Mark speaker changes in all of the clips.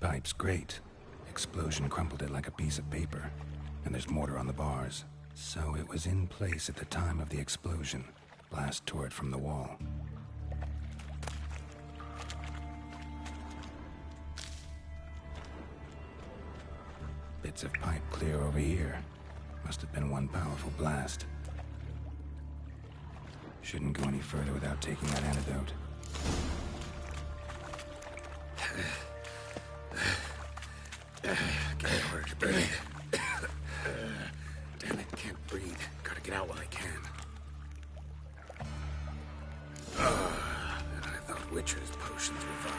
Speaker 1: pipe's great. Explosion crumpled it like a piece of paper. And there's mortar on the bars. So it was in place at the time of the explosion. Blast tore it from the wall. Bits of pipe clear over here. Must have been one powerful blast. Shouldn't go any further without taking that antidote.
Speaker 2: Getting harder to breathe. Damn it, can't breathe. Gotta get out while I can. And I thought Witcher's potions were vile.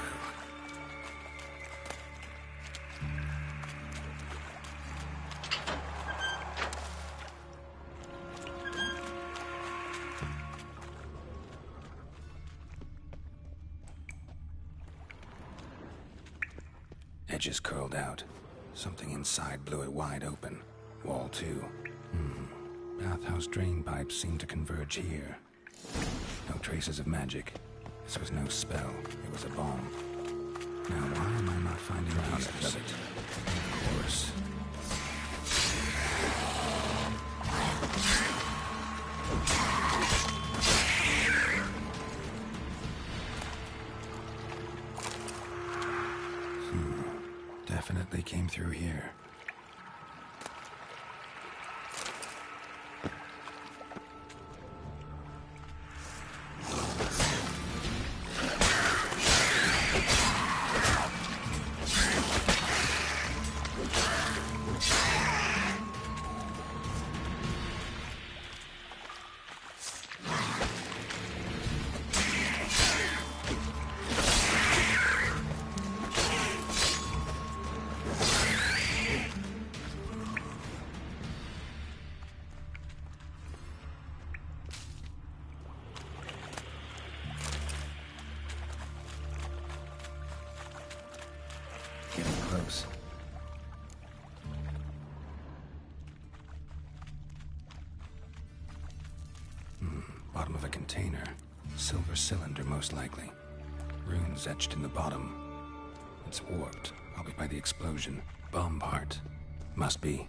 Speaker 1: Edges curled out. Something inside blew it wide open. Wall too. Bathhouse drain pipes seem to converge here. No traces of magic. This was no spell. It was a bomb. Now why am I not finding pieces of it? Of course. Definitely came through here. Getting close. Bottom of a container. Silver cylinder, most likely. Runes etched in the bottom. It's warped, probably by the explosion. Bomb part. Must be.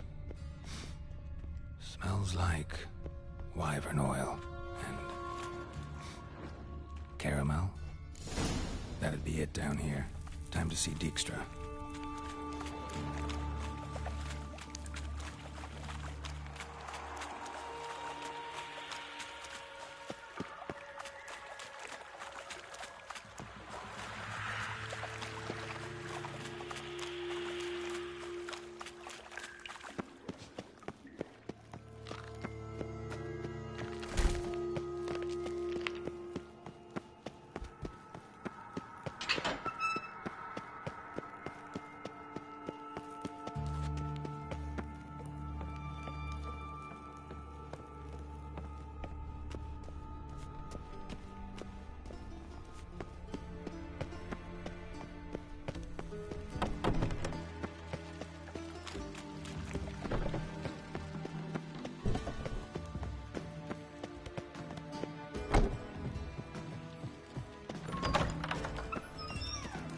Speaker 1: Smells like wyvern oil and caramel. That'd be it down here. Time to see Dijkstra.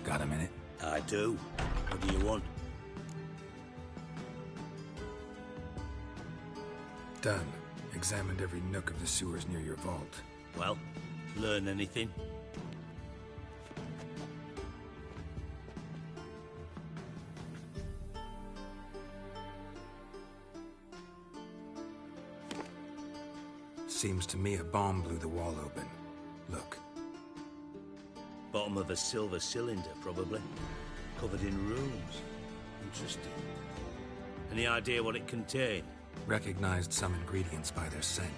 Speaker 1: Got a minute?
Speaker 3: I do. What do you want?
Speaker 1: Done. Examined every nook of the sewers near your vault.
Speaker 3: Well, learn anything?
Speaker 1: Seems to me a bomb blew the wall open. Look.
Speaker 3: Bottom of a silver cylinder, probably. Covered in runes. Interesting. Any idea what it contained?
Speaker 1: Recognized some ingredients by their scent.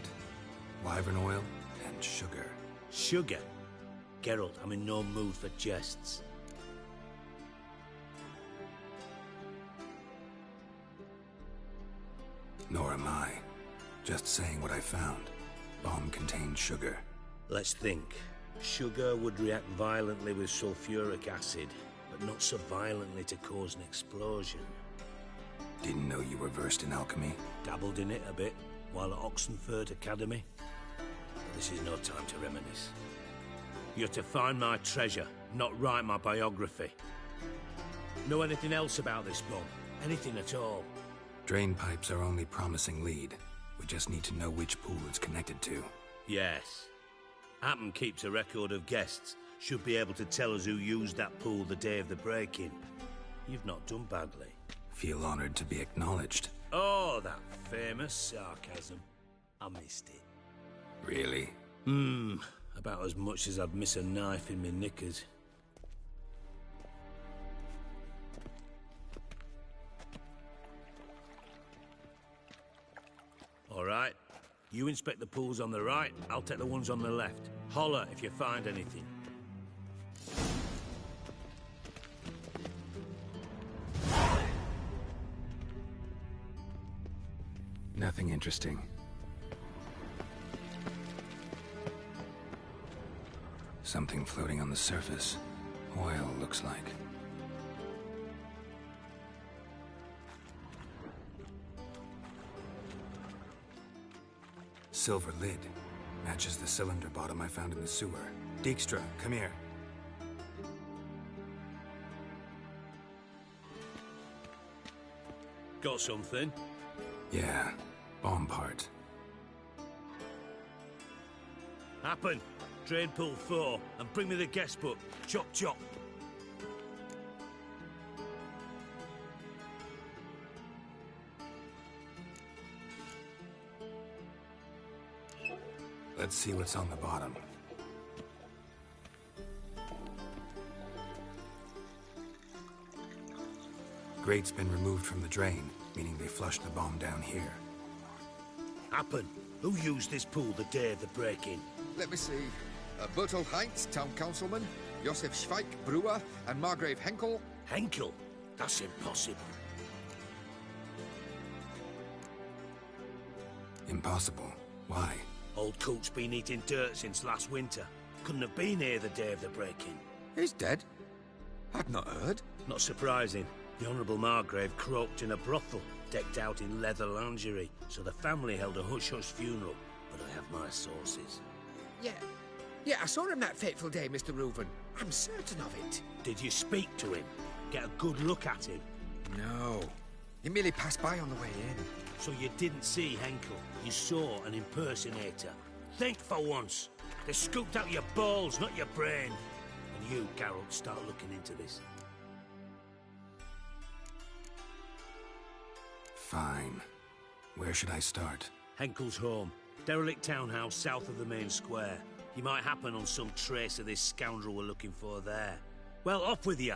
Speaker 1: Wyvern oil and sugar.
Speaker 3: Sugar? Geralt, I'm in no mood for jests.
Speaker 1: Nor am I. Just saying what I found. Bomb contained sugar.
Speaker 3: Let's think. Sugar would react violently with sulfuric acid, but not so violently to cause an explosion.
Speaker 1: Didn't know you were versed in alchemy.
Speaker 3: Dabbled in it a bit while at Oxenford Academy. But this is no time to reminisce. You're to find my treasure, not write my biography. Know anything else about this bomb? Anything at all?
Speaker 1: Drain pipes are only promising lead. We just need to know which pool it's connected to.
Speaker 3: Yes. Hammond keeps a record of guests. Should be able to tell us who used that pool the day of the break-in. You've not done badly.
Speaker 1: Feel honored to be acknowledged.
Speaker 3: Oh, that famous sarcasm. I missed it.
Speaker 1: Really?
Speaker 3: About as much as I'd miss a knife in my knickers. All right. You inspect the pools on the right, I'll take the ones on the left. Holler if you find anything.
Speaker 1: Nothing interesting. Something floating on the surface. Oil, looks like. Silver lid. Matches the cylinder bottom I found in the sewer. Dijkstra, come here.
Speaker 3: Got something?
Speaker 1: Yeah, bomb part.
Speaker 3: Happen. Drain pool 4, and bring me the guest book. Chop chop.
Speaker 1: Let's see what's on the bottom. Grate's been removed from the drain, meaning they flushed the bomb down here.
Speaker 3: Happen. Who used this pool the day of the break-in?
Speaker 4: Let me see. Bertel Heinz, town councilman, Josef Schweik, brewer, and Margrave Henkel.
Speaker 3: Henkel? That's impossible.
Speaker 1: Impossible. Why?
Speaker 3: Old Coot's been eating dirt since last winter. Couldn't have been here the day of the break-in.
Speaker 4: He's dead? I'd not heard.
Speaker 3: Not surprising. The Honourable Margrave croaked in a brothel, decked out in leather lingerie, so the family held a hush-hush funeral. But I have my sources.
Speaker 4: Yeah, I saw him that fateful day, Mr. Reuven. I'm certain of it.
Speaker 3: Did you speak to him? Get a good look at him?
Speaker 4: No. He merely passed by on the way in.
Speaker 3: So you didn't see Henkel. You saw an impersonator. Think for once. They scooped out your balls, not your brain. And you, Geralt, start looking into this.
Speaker 1: Fine. Where should I start?
Speaker 3: Henkel's home. Derelict townhouse south of the main square. You might happen on some trace of this scoundrel we're looking for there. Well, off with you.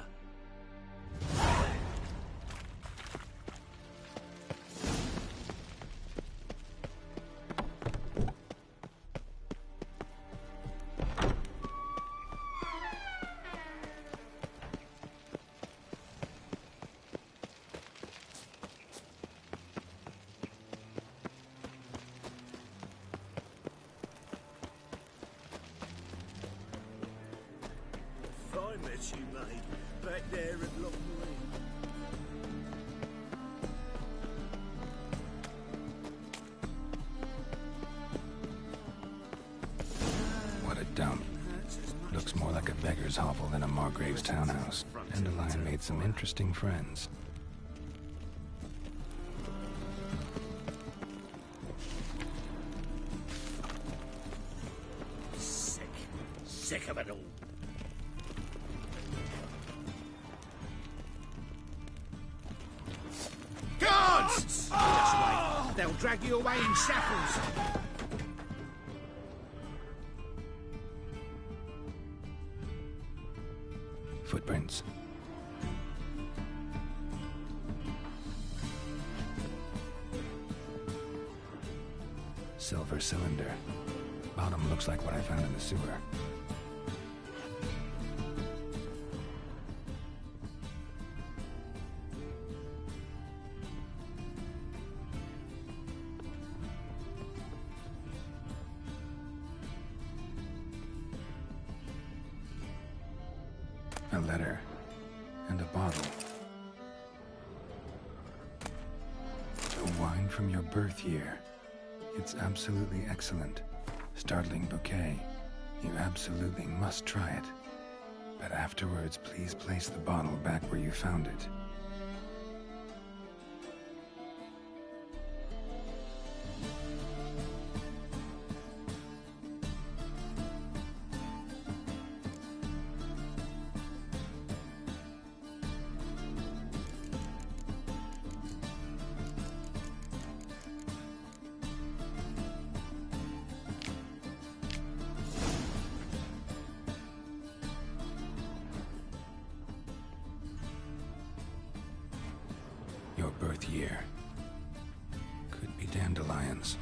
Speaker 3: She made back there at Loch Marine.
Speaker 1: What a dump. Looks more like a beggar's hovel than a Margrave's townhouse. Dandelion made some interesting friends.
Speaker 3: Sick of it all. Guards! This way. They'll drag you away in shackles.
Speaker 1: Footprints. Silver cylinder. Bottom looks like what I found in the sewer. A letter. And a bottle. A wine from your birth year. It's absolutely excellent. Startling bouquet. You absolutely must try it. But afterwards, please place the bottle back where you found it. Your birth year. Could be dandelions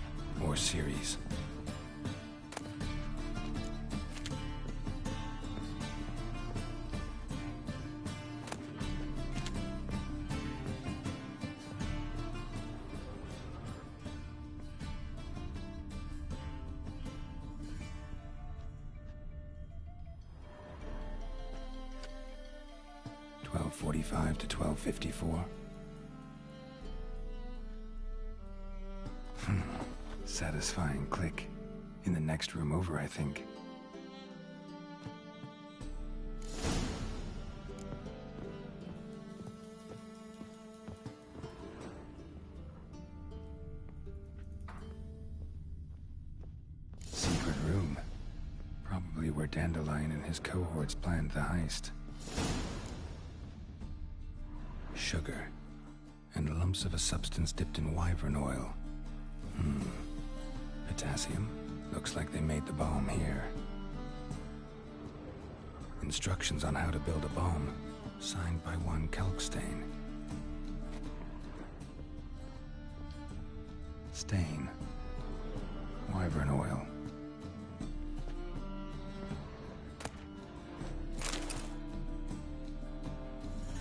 Speaker 1: or Ceres. $12:45 to $12:54. Satisfying click. In the next room over, I think. Secret room. Probably where Dandelion and his cohorts planned the heist. Sugar. And lumps of a substance dipped in wyvern oil. Potassium. Looks like they made the bomb here. Instructions on how to build a bomb. Signed by one Kalkstain. Stain. Wyvern oil.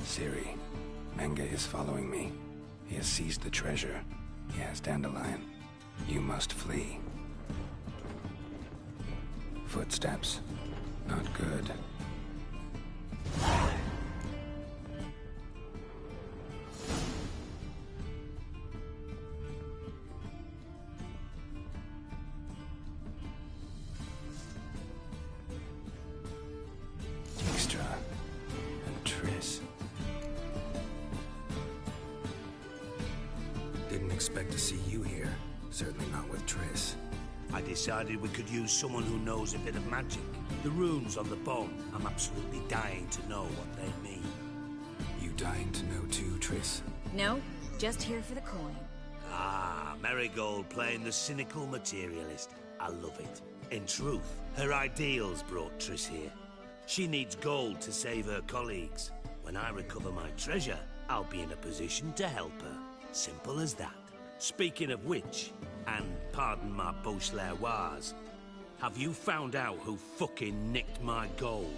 Speaker 1: Ciri. Menge is following me. He has seized the treasure. He has Dandelion. You must flee. Footsteps. Not good. Dijkstra and Triss.
Speaker 2: Didn't expect to see you here. Certainly not with Triss.
Speaker 3: I decided we could use someone who knows a bit of magic. The runes on the bomb, I'm absolutely dying to know what they mean.
Speaker 2: You dying to know too, Triss?
Speaker 5: No, just here for the coin.
Speaker 3: Ah, Marigold playing the cynical materialist. I love it. In truth, her ideals brought Triss here. She needs gold to save her colleagues. When I recover my treasure, I'll be in a position to help her. Simple as that. Speaking of which, and pardon my Beauclervoise, have you found out who fucking nicked my gold?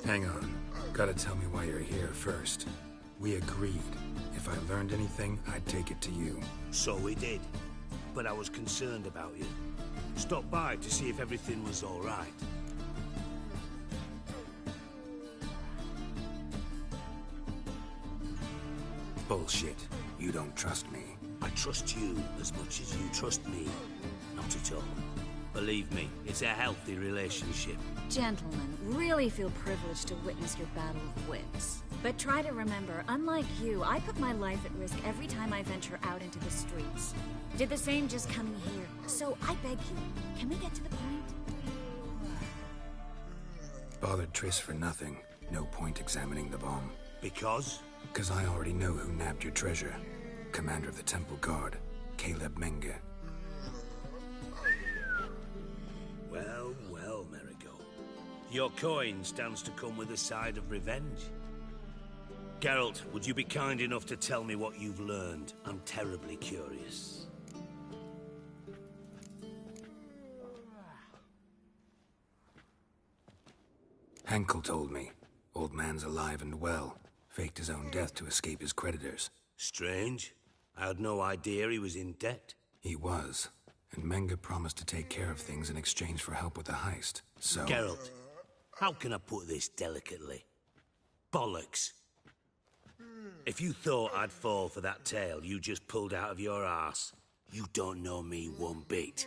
Speaker 2: Hang on. Gotta tell me why you're here first. We agreed. If I learned anything, I'd take it to you.
Speaker 3: So we did. But I was concerned about you. Stopped by to see if everything was all right.
Speaker 2: Bullshit. You don't trust me.
Speaker 3: I trust you as much as you trust me. Not at all. Believe me, it's a healthy relationship.
Speaker 5: Gentlemen, really feel privileged to witness your battle of wits. But try to remember, unlike you, I put my life at risk every time I venture out into the streets. Did the same just coming here. So I beg you, can we get to the point?
Speaker 2: Bothered Triss for nothing. No point examining the bomb.
Speaker 3: Because?
Speaker 2: Because I already know who nabbed your treasure. Commander of the Temple Guard, Caleb Menge.
Speaker 3: Well, well, Marigold. Your coin stands to come with a side of revenge. Geralt, would you be kind enough to tell me what you've learned? I'm terribly curious.
Speaker 2: Henkel told me. Old man's alive and well. Faked his own death to escape his creditors.
Speaker 3: Strange. I had no idea he was in debt.
Speaker 2: He was. And Menge promised to take care of things in exchange for help with the heist. So...
Speaker 3: Geralt, how can I put this delicately? Bollocks. If you thought I'd fall for that tale you just pulled out of your arse, you don't know me one bit.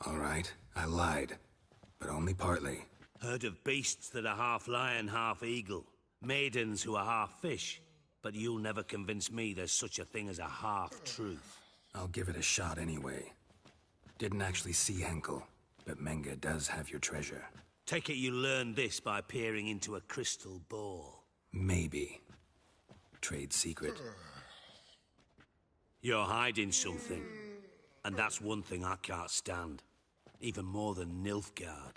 Speaker 1: All right, I lied. But only partly.
Speaker 3: Heard of beasts that are half lion, half eagle. Maidens who are half fish. But you'll never convince me there's such a thing as a half-truth.
Speaker 1: I'll give it a shot anyway. Didn't actually see Henkel, but Menge does have your treasure.
Speaker 3: Take it you learned this by peering into a crystal ball.
Speaker 1: Maybe. Trade secret.
Speaker 3: You're hiding something. And that's one thing I can't stand. Even more than Nilfgaard.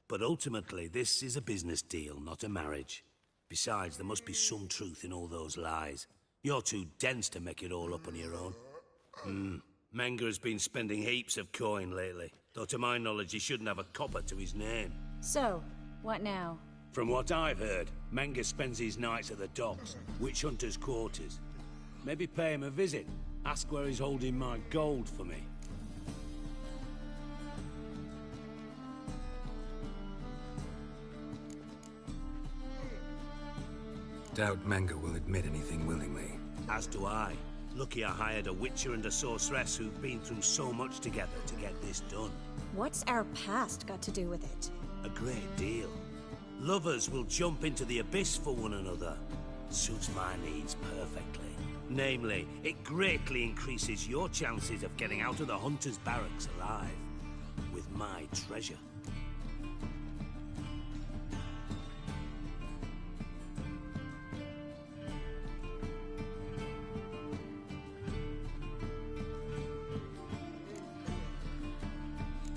Speaker 3: But ultimately, this is a business deal, not a marriage. Besides, there must be some truth in all those lies. You're too dense to make it all up on your own. Menge has been spending heaps of coin lately. Though to my knowledge, he shouldn't have a copper to his name.
Speaker 5: So, what now?
Speaker 3: From what I've heard, Menge spends his nights at the docks, witch hunters' quarters. Maybe pay him a visit. Ask where he's holding my gold for me.
Speaker 1: Doubt Menge will admit anything willingly.
Speaker 3: As do I. Lucky I hired a witcher and a sorceress who've been through so much together to get this done.
Speaker 5: What's our past got to do with it?
Speaker 3: A great deal. Lovers will jump into the abyss for one another. Suits my needs perfectly. Namely, it greatly increases your chances of getting out of the hunter's barracks alive. With my treasure.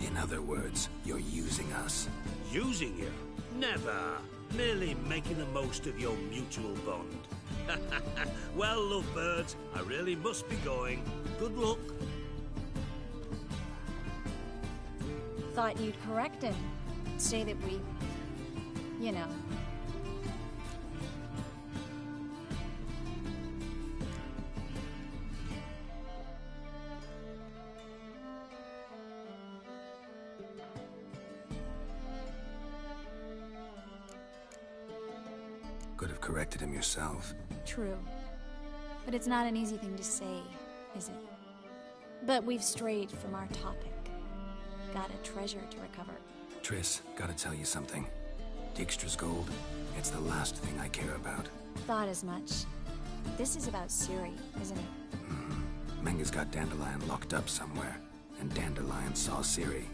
Speaker 1: In other words, you're using us.
Speaker 3: Using you? Never. Merely making the most of your mutual bond. Well, lovebirds, I really must be going. Good luck.
Speaker 5: Thought you'd correct him. Say that we... you know.
Speaker 1: Could have corrected him yourself.
Speaker 5: True. But it's not an easy thing to say, is it? But we've strayed from our topic. Got a treasure to recover.
Speaker 1: Triss, gotta tell you something. Dijkstra's gold, it's the last thing I care about.
Speaker 5: Thought as much. This is about Ciri, isn't it?
Speaker 1: Menge's got Dandelion locked up somewhere, and Dandelion saw Ciri.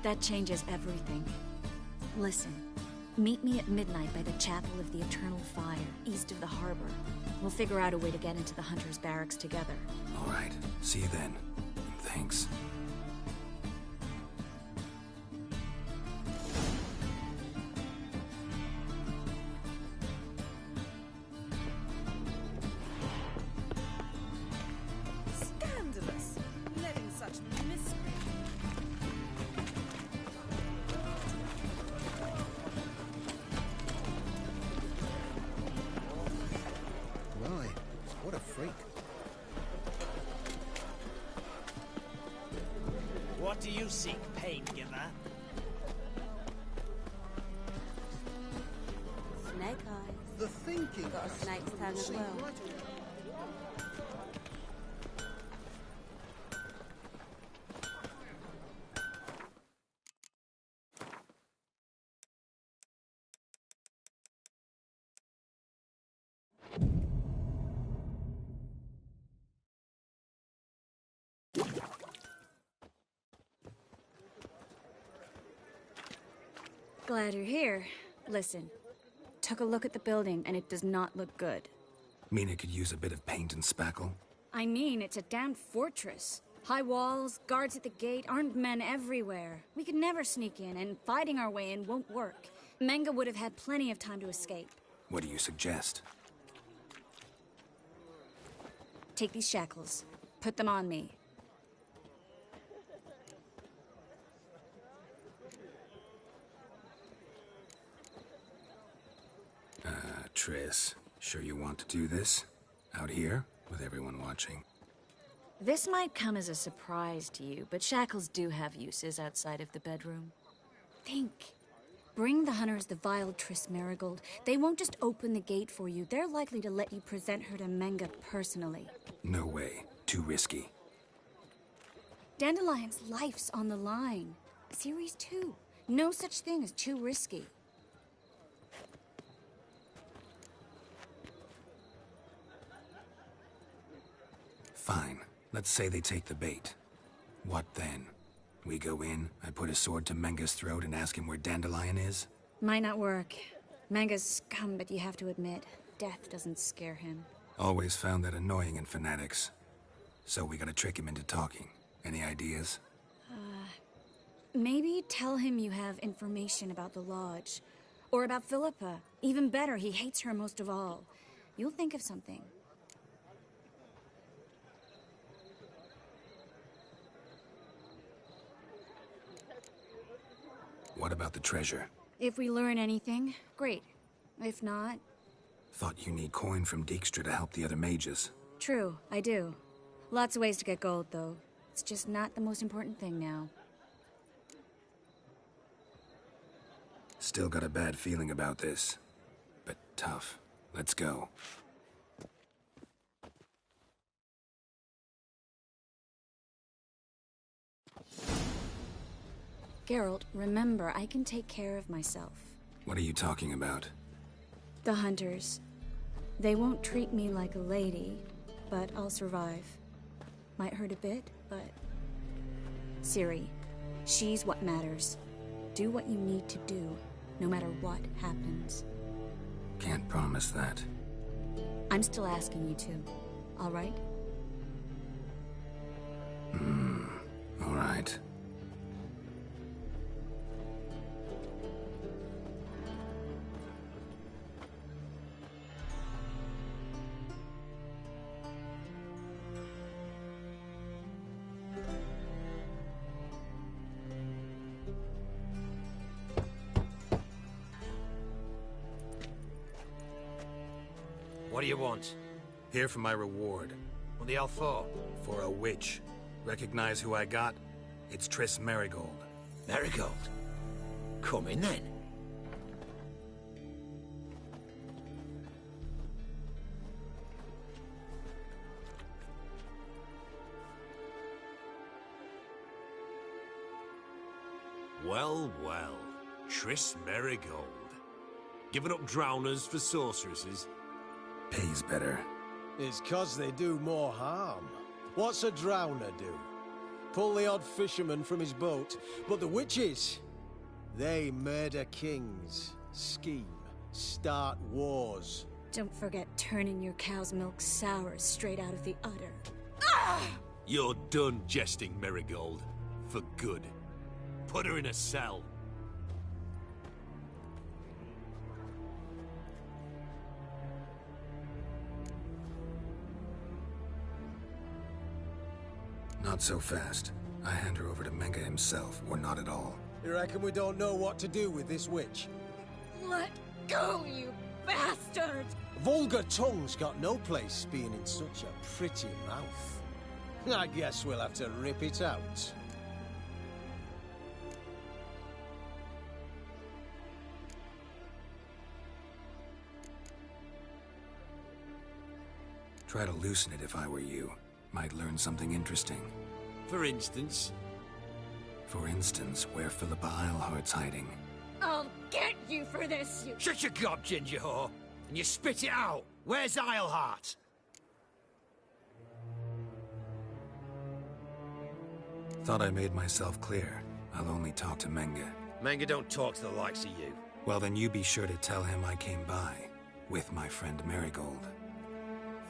Speaker 5: That changes everything. Listen, meet me at midnight by the Chapel of the Eternal Fire, east of the harbor. We'll figure out a way to get into the Hunter's barracks together.
Speaker 1: All right, see you then. And thanks.
Speaker 6: Scandalous! Letting such mystery.
Speaker 7: My, what a freak.
Speaker 8: What do you seek, pain giver?
Speaker 9: Snake eyes.
Speaker 7: The thinking.
Speaker 9: Got a snake's tongue as
Speaker 7: Seemed
Speaker 9: well.
Speaker 7: right.
Speaker 5: Glad you're here. Listen, took a look at the building and it does not look good.
Speaker 1: Mean it could use a bit of paint and spackle?
Speaker 5: I mean, it's a damn fortress. High walls, guards at the gate, armed men everywhere. We could never sneak in, and fighting our way in won't work. Menge would have had plenty of time to escape.
Speaker 1: What do you suggest?
Speaker 5: Take these shackles. Put them on me.
Speaker 1: Triss, sure you want to do this? Out here, with everyone watching?
Speaker 5: This might come as a surprise to you, but shackles do have uses outside of the bedroom. Think. Bring the hunters the vile Triss Merigold. They won't just open the gate for you. They're likely to let you present her to Menga personally.
Speaker 2: No way. Too risky.
Speaker 5: Dandelion's life's on the line. Series 2. No such thing as too risky.
Speaker 2: Fine. Let's say they take the bait. What then? We go in, I put a sword to Menga's throat and ask him where Dandelion is?
Speaker 5: Might not work. Menga's scum, but you have to admit, death doesn't scare him.
Speaker 2: Always found that annoying in fanatics. So we gotta trick him into talking. Any ideas?
Speaker 5: Maybe tell him you have information about the Lodge. Or about Philippa. Even better, he hates her most of all. You'll think of something.
Speaker 2: What about the treasure?
Speaker 5: If we learn anything, great. If not...
Speaker 2: Thought you need coin from Dijkstra to help the other mages.
Speaker 5: True, I do. Lots of ways to get gold, though. It's just not the most important thing now.
Speaker 2: Still got a bad feeling about this. But tough. Let's go.
Speaker 5: Geralt, remember, I can take care of myself.
Speaker 2: What are you talking about?
Speaker 5: The hunters. They won't treat me like a lady, but I'll survive. Might hurt a bit, but... Ciri, she's what matters. Do what you need to do, no matter what happens.
Speaker 2: Can't promise that.
Speaker 5: I'm still asking you to, all right?
Speaker 2: All right.
Speaker 8: What do you want?
Speaker 2: Here for my reward.
Speaker 8: What the hell for?
Speaker 2: For a witch. Recognize who I got? It's Triss Merigold.
Speaker 8: Merigold? Come in then.
Speaker 3: Well, well. Triss Merigold. Giving up drowners for sorceresses?
Speaker 2: Pays better.
Speaker 10: It's 'cause they do more harm. What's a drowner do? Pull the odd fisherman from his boat. But the witches, they murder kings, scheme, start wars.
Speaker 5: Don't forget turning your cow's milk sour straight out of the udder.
Speaker 3: You're done jesting, Merigold. For good. Put her in a cell.
Speaker 2: Not so fast. I hand her over to Menga himself, or not at all.
Speaker 10: You reckon we don't know what to do with this witch?
Speaker 5: Let go, you bastards!
Speaker 10: Vulgar tongue's got no place being in such a pretty mouth. I guess we'll have to rip it out.
Speaker 2: Try to loosen it if I were you. Might learn something interesting.
Speaker 3: For instance?
Speaker 2: For instance, where Philippa Eilhart's hiding.
Speaker 5: I'll get you for this, you...
Speaker 8: Shut your gob, ginger whore, and you spit it out. Where's Eilhart?
Speaker 2: Thought I made myself clear. I'll only talk to Menga.
Speaker 8: Menga don't talk to the likes of you.
Speaker 2: Well, then you be sure to tell him I came by. With my friend Merigold.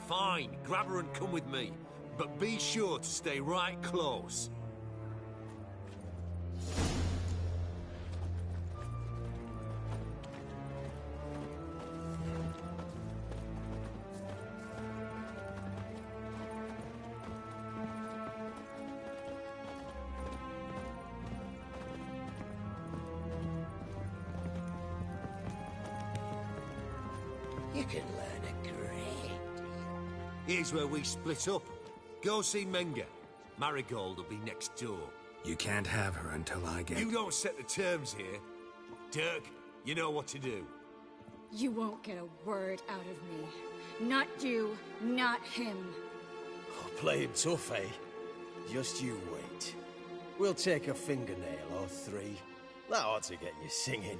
Speaker 3: Fine, grab her and come with me. But be sure to stay right close.
Speaker 8: You can learn a great deal.
Speaker 3: Here's where we split up. Go see Menga. Merigold will be next door.
Speaker 2: You can't have her until I get...
Speaker 3: You don't set the terms here. Dirk,
Speaker 8: You know what to do.
Speaker 5: You won't get a word out of me. Not you, not him.
Speaker 10: Oh, playing tough, eh? Just you wait. We'll take a fingernail or three. That ought to get you singing.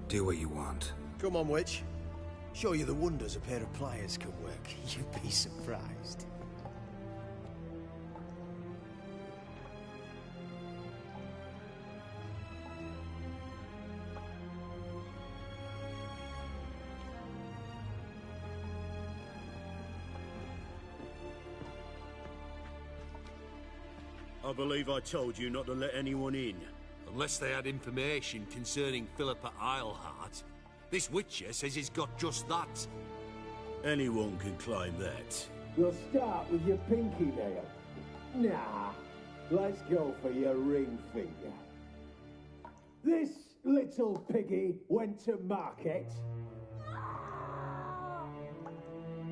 Speaker 1: Do what you want.
Speaker 10: Come on, witch. Show you the wonders a pair of pliers can work. You'd be surprised.
Speaker 11: I believe I told you not to let anyone in.
Speaker 8: Unless they had information concerning Philippa Eilhart. This Witcher says he's got just that.
Speaker 11: Anyone can claim that.
Speaker 12: You'll start with your pinky nail. Nah, let's go for your ring finger. This little piggy went to market.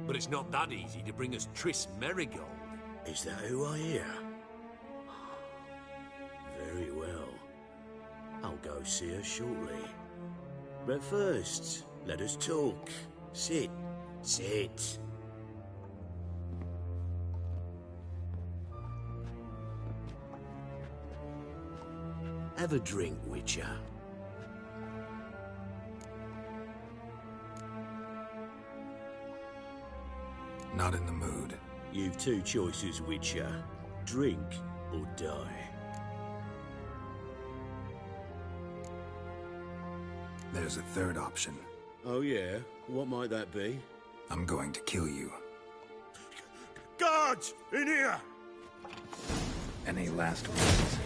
Speaker 8: But it's not that easy to bring us Triss Merigold.
Speaker 11: Is that who I hear? Very well. I'll go see her shortly. But first, let us talk. Sit. Sit. Have a drink, Witcher.
Speaker 1: Not in the mood.
Speaker 11: You've two choices, Witcher. Drink or die.
Speaker 1: There's a third option.
Speaker 11: Oh yeah? What might that be?
Speaker 1: I'm going to kill you.
Speaker 11: Guards! In here!
Speaker 1: Any last words?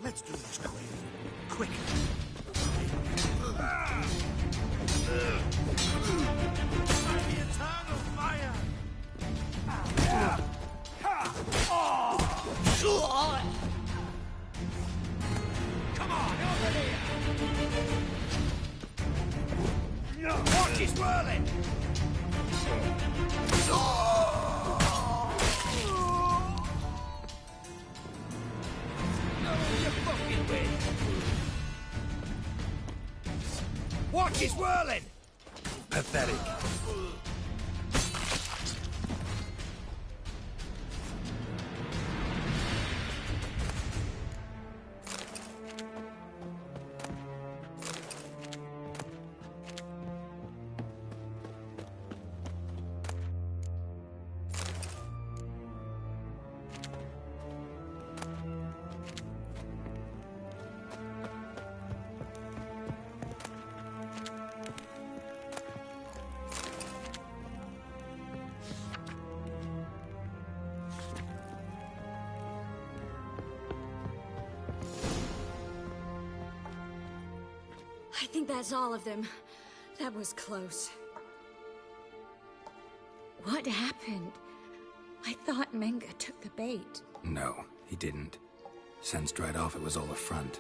Speaker 8: Let's do this quick. Come on, over here! Watch his whirling! Watch his whirling!
Speaker 1: Pathetic.
Speaker 5: I think that's all of them. That was close. What happened? I thought Menga took the bait.
Speaker 1: No, he didn't. Sensed right off it was all a front.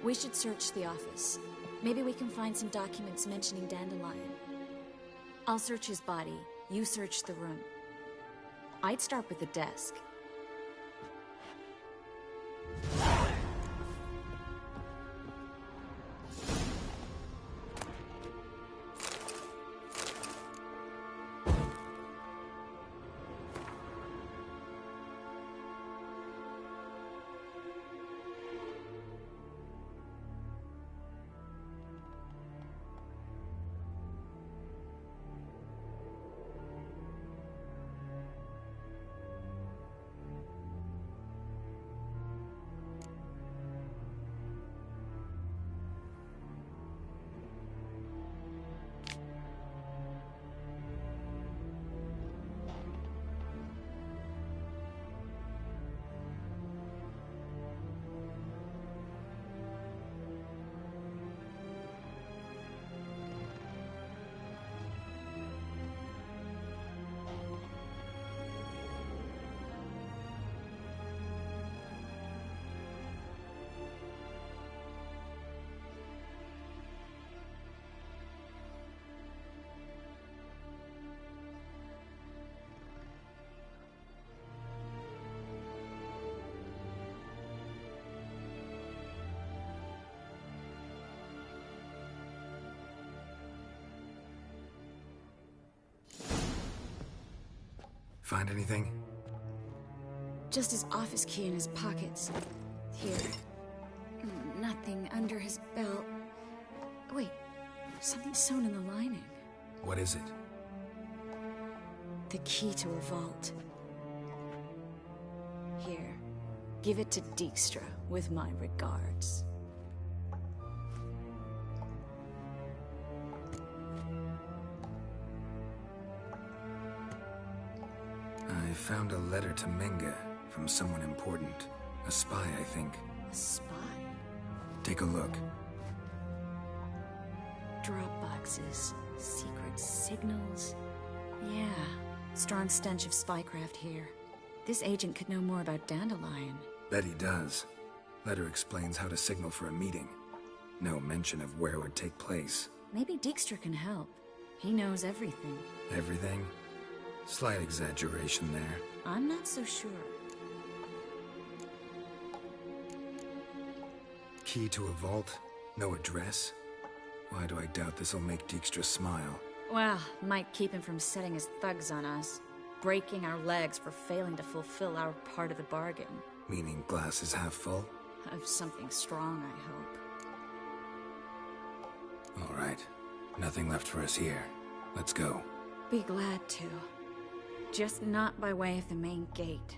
Speaker 5: We should search the office. Maybe we can find some documents mentioning Dandelion. I'll search his body. You search the room. I'd start with the desk.
Speaker 2: Find anything?
Speaker 5: Just his office key in his pockets. Here. Nothing under his belt. Wait, something sewn in the lining.
Speaker 2: What is it?
Speaker 5: The key to a vault. Here. Give it to Dijkstra, with my regards.
Speaker 2: I found a letter to Menga from someone important. A spy, I think.
Speaker 5: A spy?
Speaker 2: Take a look.
Speaker 5: Drop boxes, secret signals. Yeah, strong stench of spycraft here. This agent could know more about Dandelion.
Speaker 2: Bet he does. Letter explains how to signal for a meeting. No mention of where it would take place.
Speaker 5: Maybe Dijkstra can help. He knows everything.
Speaker 2: Everything? Slight exaggeration there.
Speaker 5: I'm not so sure.
Speaker 2: Key to a vault? No address? Why do I doubt this'll make Dijkstra smile?
Speaker 5: Well, might keep him from setting his thugs on us. Breaking our legs for failing to fulfill our part of the bargain.
Speaker 2: Meaning glass is half full?
Speaker 5: Of something strong, I hope.
Speaker 1: All right. Nothing left for us here. Let's go.
Speaker 5: Be glad to. Just not by way of the main gate.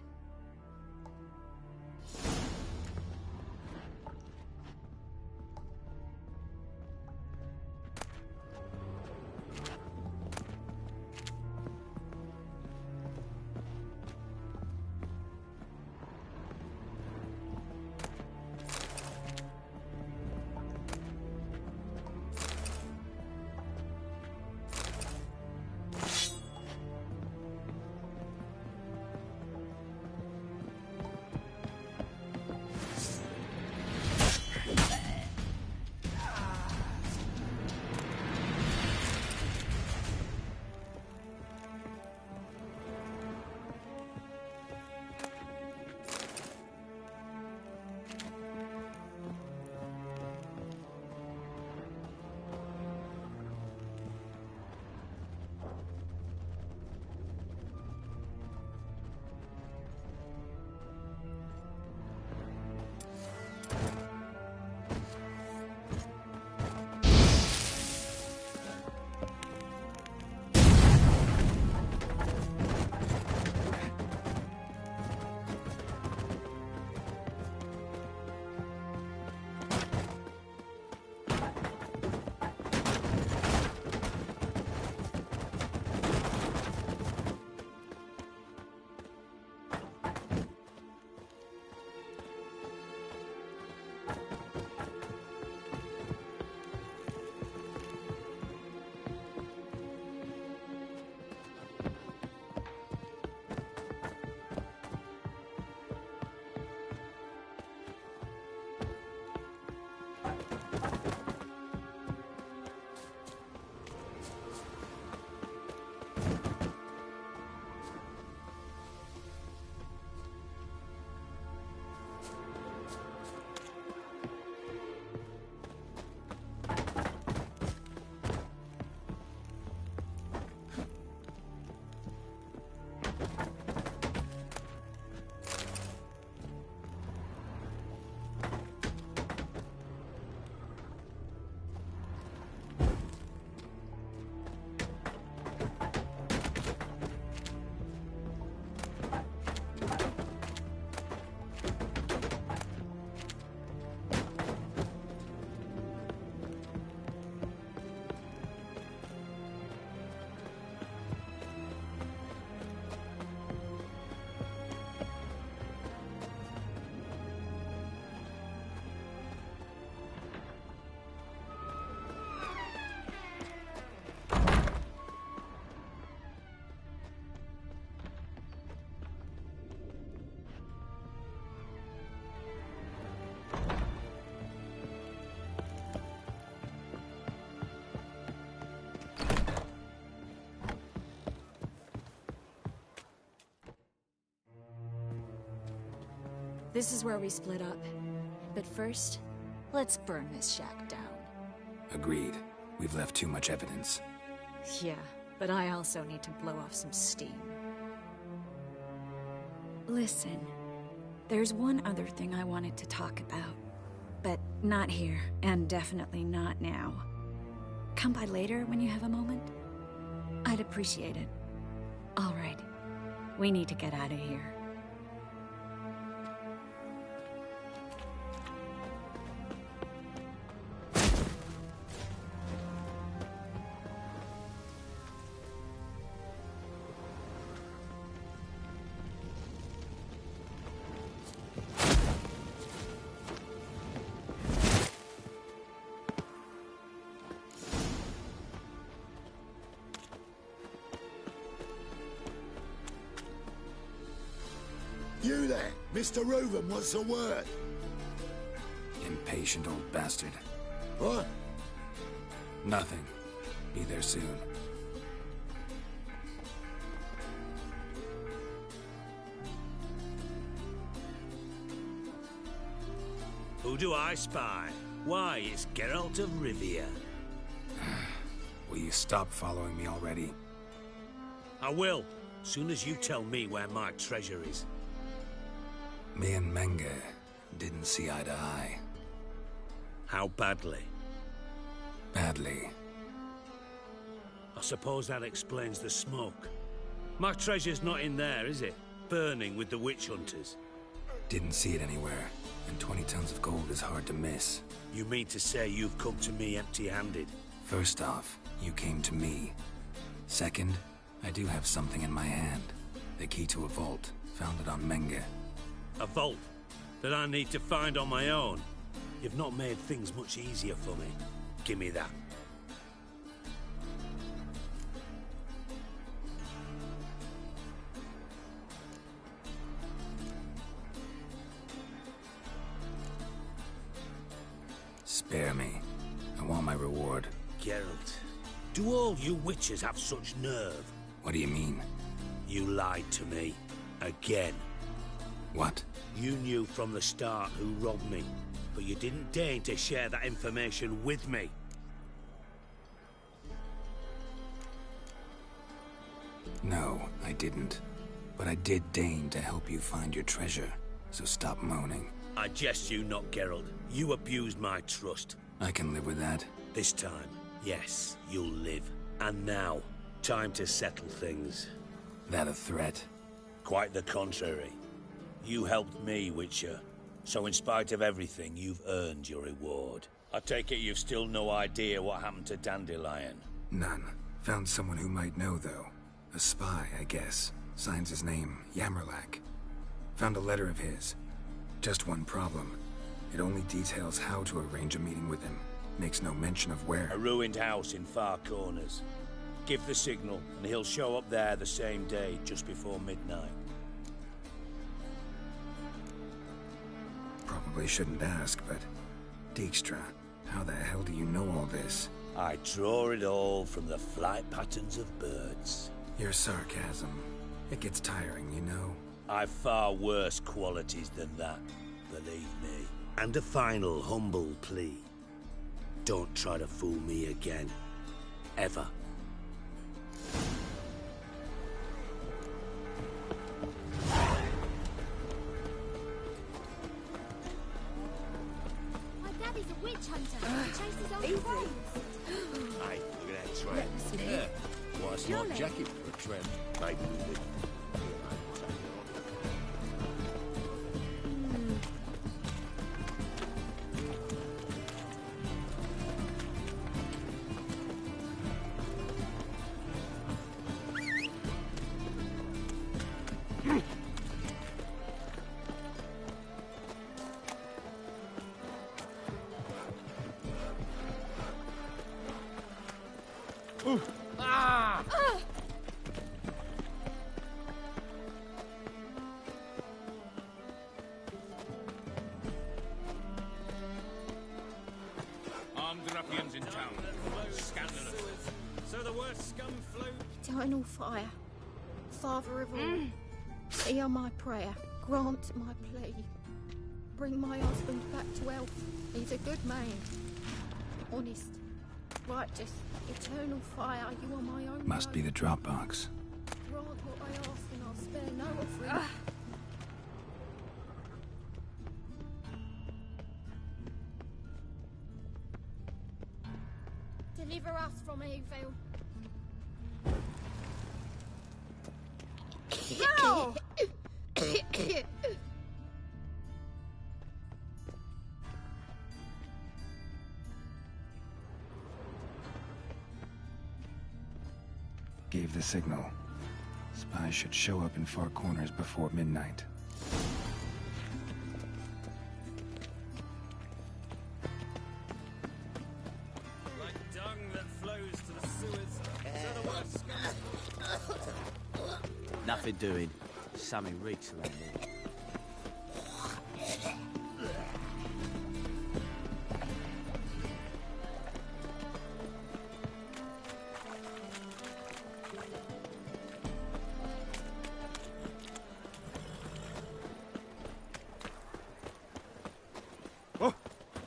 Speaker 5: This is where we split up. But first, let's burn this shack down.
Speaker 1: Agreed. We've left too much evidence.
Speaker 5: Yeah, but I also need to blow off some steam. Listen, there's one other thing I wanted to talk about. But not here, and definitely not now. Come by later when you have a moment? I'd appreciate it. All right. We need to get out of here.
Speaker 13: You there, Mr. Reuven, what's the word?
Speaker 1: Impatient old bastard.
Speaker 13: What?
Speaker 1: Nothing. Be there soon.
Speaker 3: Who do I spy? Why, it's Geralt of Rivia.
Speaker 1: Will you stop following me already?
Speaker 3: I will, soon as you tell me where my treasure is.
Speaker 1: Me and Menge didn't see eye to eye.
Speaker 3: How badly?
Speaker 1: Badly.
Speaker 3: I suppose that explains the smoke. My treasure's not in there, is it? Burning with the witch hunters.
Speaker 1: Didn't see it anywhere, and 20 tons of gold is hard to miss.
Speaker 3: You mean to say you've come to me empty-handed?
Speaker 1: First off, you came to me. Second, I do have something in my hand. The key to a vault, found it on Menge.
Speaker 3: A vault that I need to find on my own? You've not made things much easier for me. Give me that.
Speaker 1: Spare me. I want my reward.
Speaker 3: Geralt, do all you witches have such nerve?
Speaker 1: What do you mean?
Speaker 3: You lied to me. Again.
Speaker 1: What?
Speaker 3: You knew from the start who robbed me, but you didn't deign to share that information with me.
Speaker 1: No, I didn't. But I did deign to help you find your treasure, so stop moaning.
Speaker 3: I jest you not, Geralt. You abused my trust.
Speaker 1: I can live with that.
Speaker 3: This time, yes, you'll live. And now, time to settle things.
Speaker 1: That a threat?
Speaker 3: Quite the contrary. You helped me, Witcher. So in spite of everything, you've earned your reward. I take it you've still no idea what happened to Dandelion?
Speaker 1: None. Found someone who might know, though. A spy, I guess. Signs his name, Yammerlak. Found a letter of his. Just one problem. It only details how to arrange a meeting with him. Makes no mention of where.
Speaker 3: A ruined house in Far Corners. Give the signal, and he'll show up there the same day, just before midnight.
Speaker 1: Probably shouldn't ask, but... Dijkstra, how the hell do you know all this?
Speaker 3: I draw it all from the flight patterns of birds.
Speaker 1: Your sarcasm. It gets tiring, you know?
Speaker 3: I've far worse qualities than that, believe me. And a final humble plea. Don't try to fool me again. Ever.
Speaker 14: My daddy's a witch hunter. He chases old crows.
Speaker 3: Hey, look at that trend.
Speaker 7: Yeah. Why, it's not jacket for a trend.
Speaker 3: Maybe we did.
Speaker 15: Armed ruffians in town. Scandalous. So the worst scum flew.
Speaker 16: Eternal fire. Father of all, hear my prayer. Grant my plea. bring my husband back to health. He's a good man. Honest. Righteous. Eternal fire. You are my own.
Speaker 1: Must be the Dropbox.
Speaker 16: Grant what I ask and I'll spare no offering. Deliver us from evil. No!
Speaker 1: Gave the signal. Spies should show up in far corners before midnight.
Speaker 15: Like dung that flows to the sewers. So the worst.
Speaker 11: Nothing doing. Something reeks around here.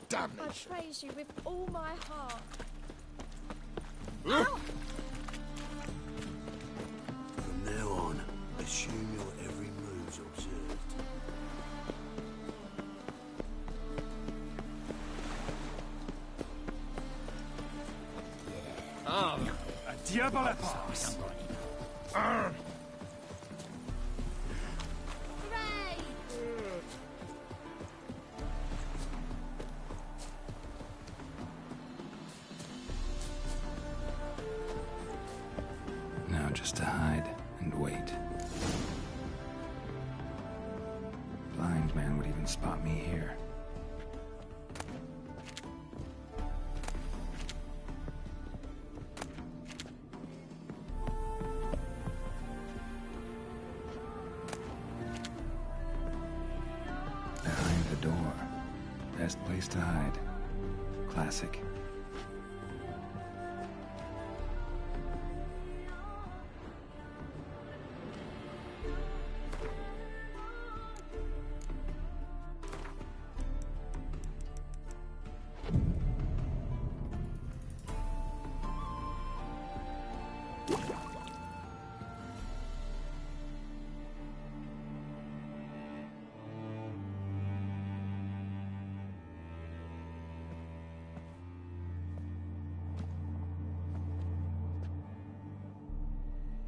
Speaker 13: Damn
Speaker 16: I praise you with all my heart.
Speaker 11: From now on, assume your every move's observed.
Speaker 15: Ah, a diable pass.
Speaker 1: Now just to hide and wait. Blind man would even spot me here. Behind the door. Best place to hide. Classic.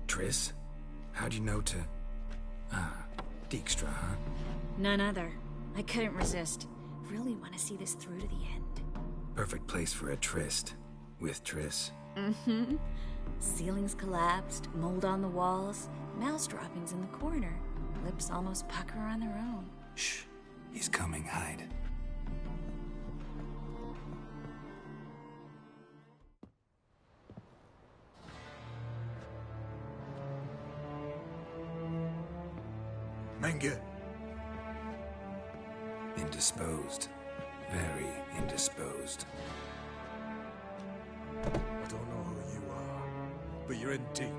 Speaker 2: Triss? How'd you know to... Dijkstra, huh?
Speaker 5: None other. I couldn't resist. Really want to see this through to the end.
Speaker 2: Perfect place for a tryst. With Triss.
Speaker 5: Mm-hmm. Ceilings collapsed, mold on the walls, mouse droppings in the corner. Lips almost pucker on their own.
Speaker 1: Shh. He's coming. Hide.
Speaker 2: Menge.
Speaker 1: Indisposed. Very indisposed.
Speaker 2: I don't know who you are, but you're in deep.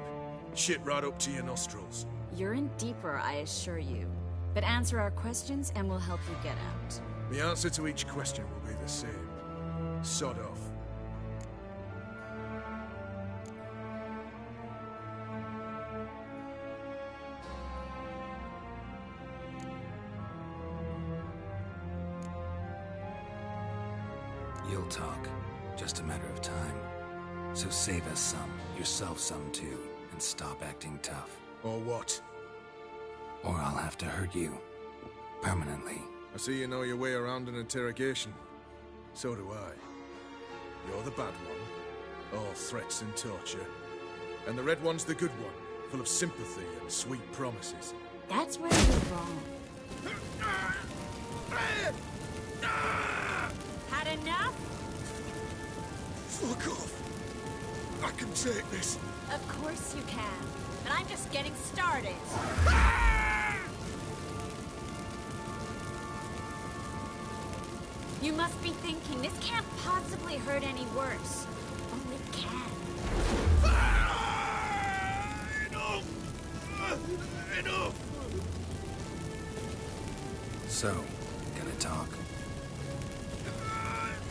Speaker 2: Shit right up to your nostrils.
Speaker 5: You're in deeper, I assure you. But answer our questions and we'll help you get out.
Speaker 2: The answer to each question will be the same. Sod off.
Speaker 1: You'll talk. Just a matter of time. So save us some, yourself some too, and stop acting tough.
Speaker 2: Or what?
Speaker 1: Or I'll have to hurt you. Permanently.
Speaker 2: I see you know your way around an interrogation. So do I. You're the bad one. All threats and torture. And the red one's the good one, full of sympathy and sweet promises.
Speaker 5: That's where you're wrong. Had enough?
Speaker 13: Fuck off! I can take this.
Speaker 5: Of course you can. But I'm just getting started. You must be thinking, this can't possibly hurt any worse. Oh, it can.
Speaker 2: Enough!
Speaker 1: So, gonna talk.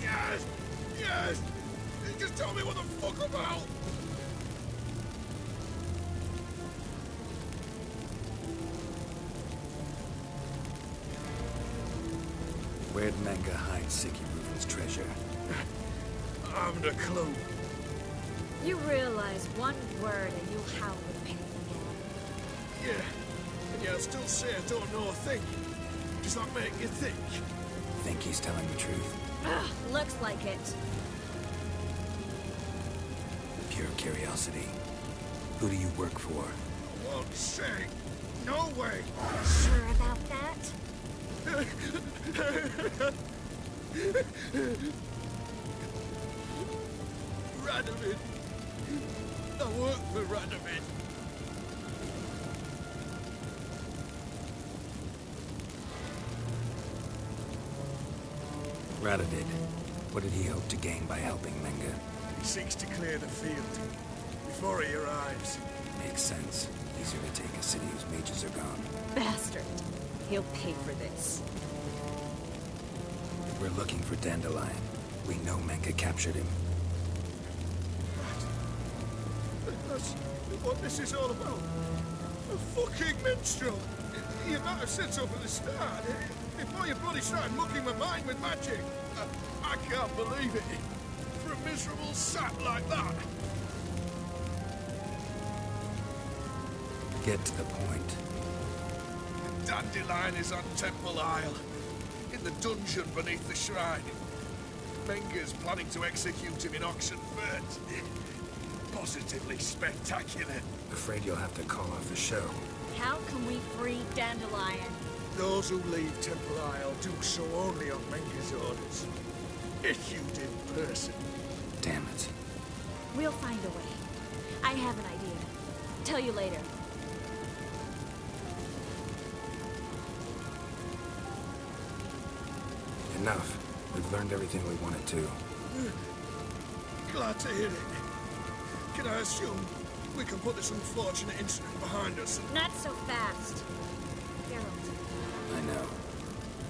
Speaker 13: Yes! Yes! Just tell me what the fuck about!
Speaker 1: Where'd Menge hide Siki Rufin's treasure?
Speaker 13: I haven't a clue.
Speaker 5: You realize one word and you'll howl with pain again.
Speaker 13: Yeah, and yet I still say I don't know a thing. Does that make you think?
Speaker 1: Think he's telling the truth?
Speaker 5: Ugh, looks like it.
Speaker 1: Pure curiosity. Who do you work for?
Speaker 13: I won't say. No way!
Speaker 5: Sure about that?
Speaker 13: Radovid. I work for Radovid.
Speaker 1: Radovid. What did he hope to gain by helping Menge?
Speaker 13: He seeks to clear the field before he arrives.
Speaker 1: Makes sense. Easier to take a city whose mages are gone.
Speaker 5: Bastard. He'll pay for this.
Speaker 1: We're looking for Dandelion. We know Menge captured him.
Speaker 13: That's what this is all about. A fucking minstrel! You might have said so from the start. Before you bloody started mucking my mind with magic. I can't believe it. For a miserable sap like that.
Speaker 1: Get to the point.
Speaker 13: The Dandelion is on Temple Isle. In the dungeon beneath the shrine. Menge's planning to execute him in Oxenfurt. Positively spectacular.
Speaker 1: Afraid you'll have to call off the show.
Speaker 5: How can we free Dandelion?
Speaker 13: Those who leave Temple Isle do so only on Menge's orders. Issued in person.
Speaker 1: Damn it.
Speaker 5: We'll find a way. I have an idea. Tell you later.
Speaker 1: Enough. We've learned everything we wanted to.
Speaker 13: Glad to hear it. Can I assume we can put this unfortunate incident behind us?
Speaker 5: Not so fast. Geralt.
Speaker 1: I know.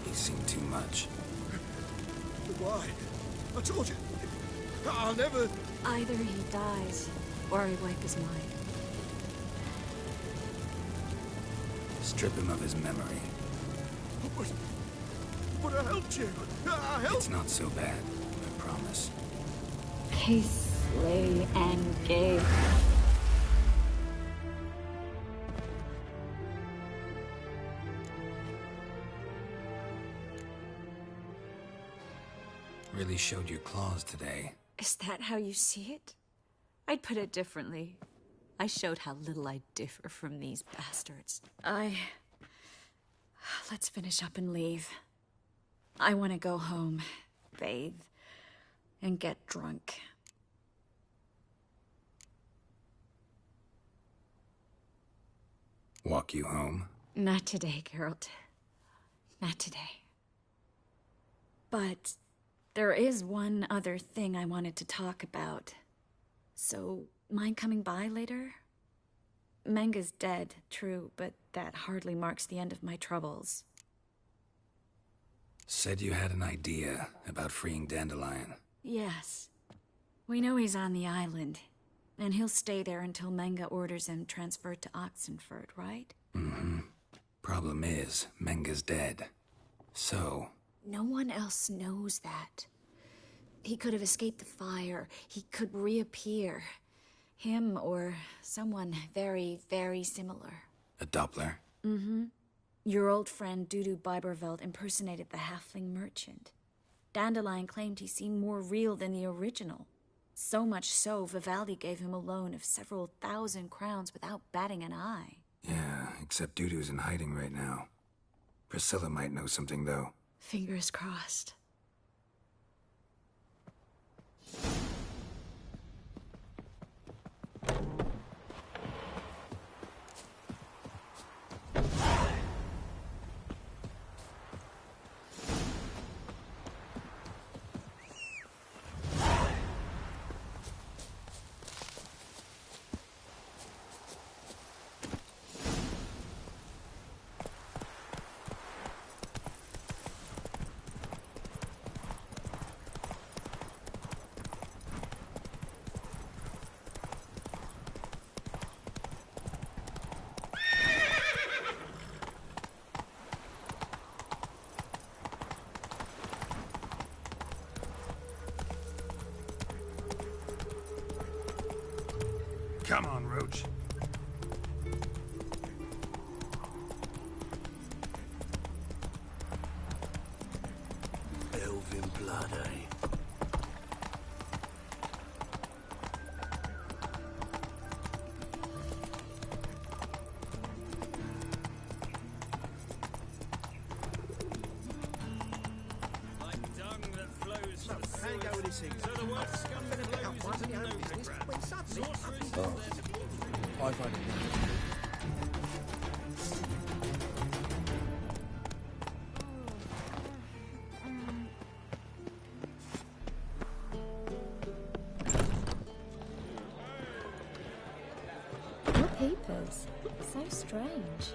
Speaker 1: He's seen too much.
Speaker 13: But why? I told you. I'll never...
Speaker 5: Either he dies, or I wipe his mind.
Speaker 1: Strip him of his memory.
Speaker 13: But I helped you. I helped...
Speaker 1: It's not so bad. I promise.
Speaker 5: Kiss, slay, and gay.
Speaker 1: Really showed your claws today.
Speaker 5: Is that how you see it? I'd put it differently. I showed how little I differ from these bastards. Let's finish up and leave. I want to go home, bathe, and get drunk.
Speaker 1: Walk you home?
Speaker 5: Not today, Geralt. Not today. But there is one other thing I wanted to talk about. So, mind coming by later? Menge's dead, true, but that hardly marks the end of my troubles.
Speaker 1: Said you had an idea about freeing Dandelion.
Speaker 5: Yes. We know he's on the island, and he'll stay there until Menge orders him transferred to Oxenfurt, right?
Speaker 1: Mm-hmm. Problem is, Menge's dead. So...
Speaker 5: No one else knows that. He could have escaped the fire. He could reappear. Him or someone very, very similar.
Speaker 1: A Doppler?
Speaker 5: Mm-hmm. Your old friend Dudu Biberveld impersonated the halfling merchant. Dandelion claimed he seemed more real than the original. So much so, Vivaldi gave him a loan of several thousand crowns without batting an eye.
Speaker 1: Yeah, except Dudu's in hiding right now. Priscilla might know something, though.
Speaker 5: Fingers crossed.
Speaker 1: Come on, Roach.
Speaker 11: Elven blood, eh?
Speaker 15: Like dung that flows from the sewers. So the worst scum flows into no background. Sorcerers
Speaker 7: Oh.
Speaker 15: there to be.
Speaker 7: I find it.
Speaker 16: Your peepers. So strange.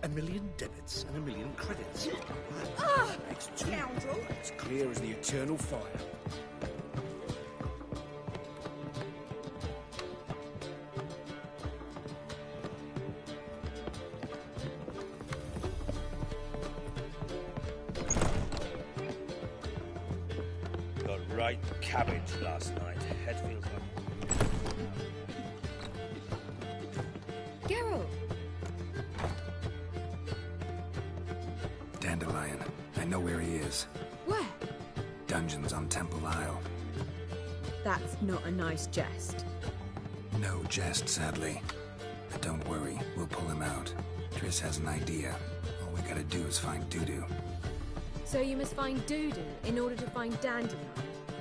Speaker 7: A million debits and a million credits.
Speaker 6: Ah,
Speaker 7: Makes two.
Speaker 6: scoundrel!
Speaker 7: It's clear as the eternal fire.
Speaker 3: Got right cabbage last night. Head feels like...
Speaker 16: Geralt!
Speaker 1: Dandelion. I know where he is.
Speaker 17: Where?
Speaker 1: Dungeons on Temple Isle.
Speaker 17: That's not a nice jest.
Speaker 1: No jest, sadly. But don't worry, we'll pull him out. Triss has an idea. All we gotta do is find Dudu.
Speaker 17: So you must find Dudu in order to find Dandelion,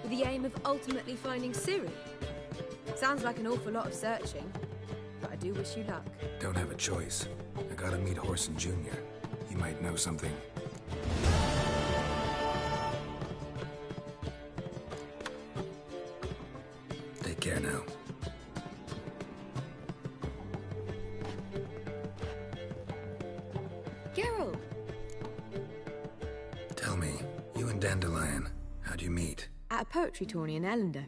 Speaker 17: with the aim of ultimately finding Ciri. Sounds like an awful lot of searching, but I do wish you luck.
Speaker 1: Don't have a choice. I gotta meet Horson Jr. He might know something. Take care now.
Speaker 17: Geralt!
Speaker 1: Tell me, you and Dandelion, how'd you meet?
Speaker 17: At a poetry tourney in Ellender.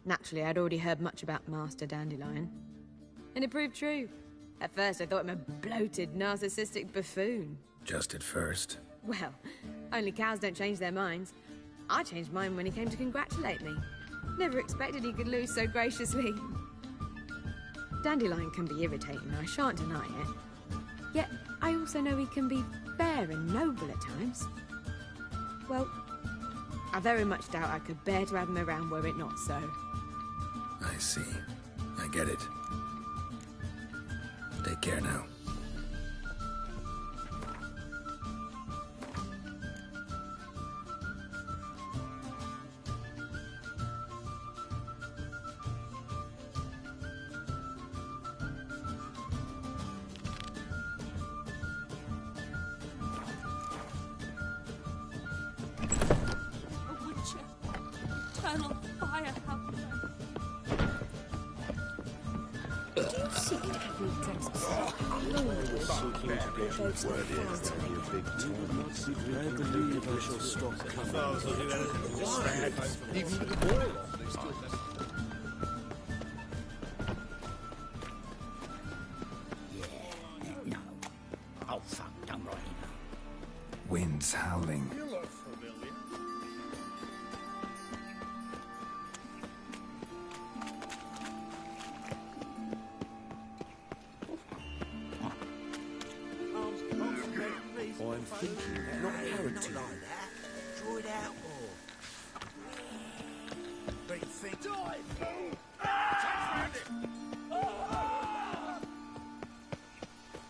Speaker 17: Naturally, I'd already heard much about Master Dandelion. And it proved true. At first, I thought him a bloated, narcissistic buffoon.
Speaker 1: Just at first.
Speaker 17: Well, only cows don't change their minds. I changed mine when he came to congratulate me. Never expected he could lose so graciously. Dandelion can be irritating, I shan't deny it. Yet, I also know he can be fair and noble at times. Well, I very much doubt I could bear to have him around were it not so.
Speaker 1: I see. I get it. Take care now.
Speaker 6: A witcher. Eternal fire, how
Speaker 16: Do you seek evidence
Speaker 11: I believe I shall stop coming. Even the boil off this time.
Speaker 7: No. Oh, fuck, I'm right.
Speaker 1: Winds howling.
Speaker 13: You look familiar.
Speaker 11: I'm thinking, not parenting.
Speaker 3: Draw it out more.
Speaker 13: But you think...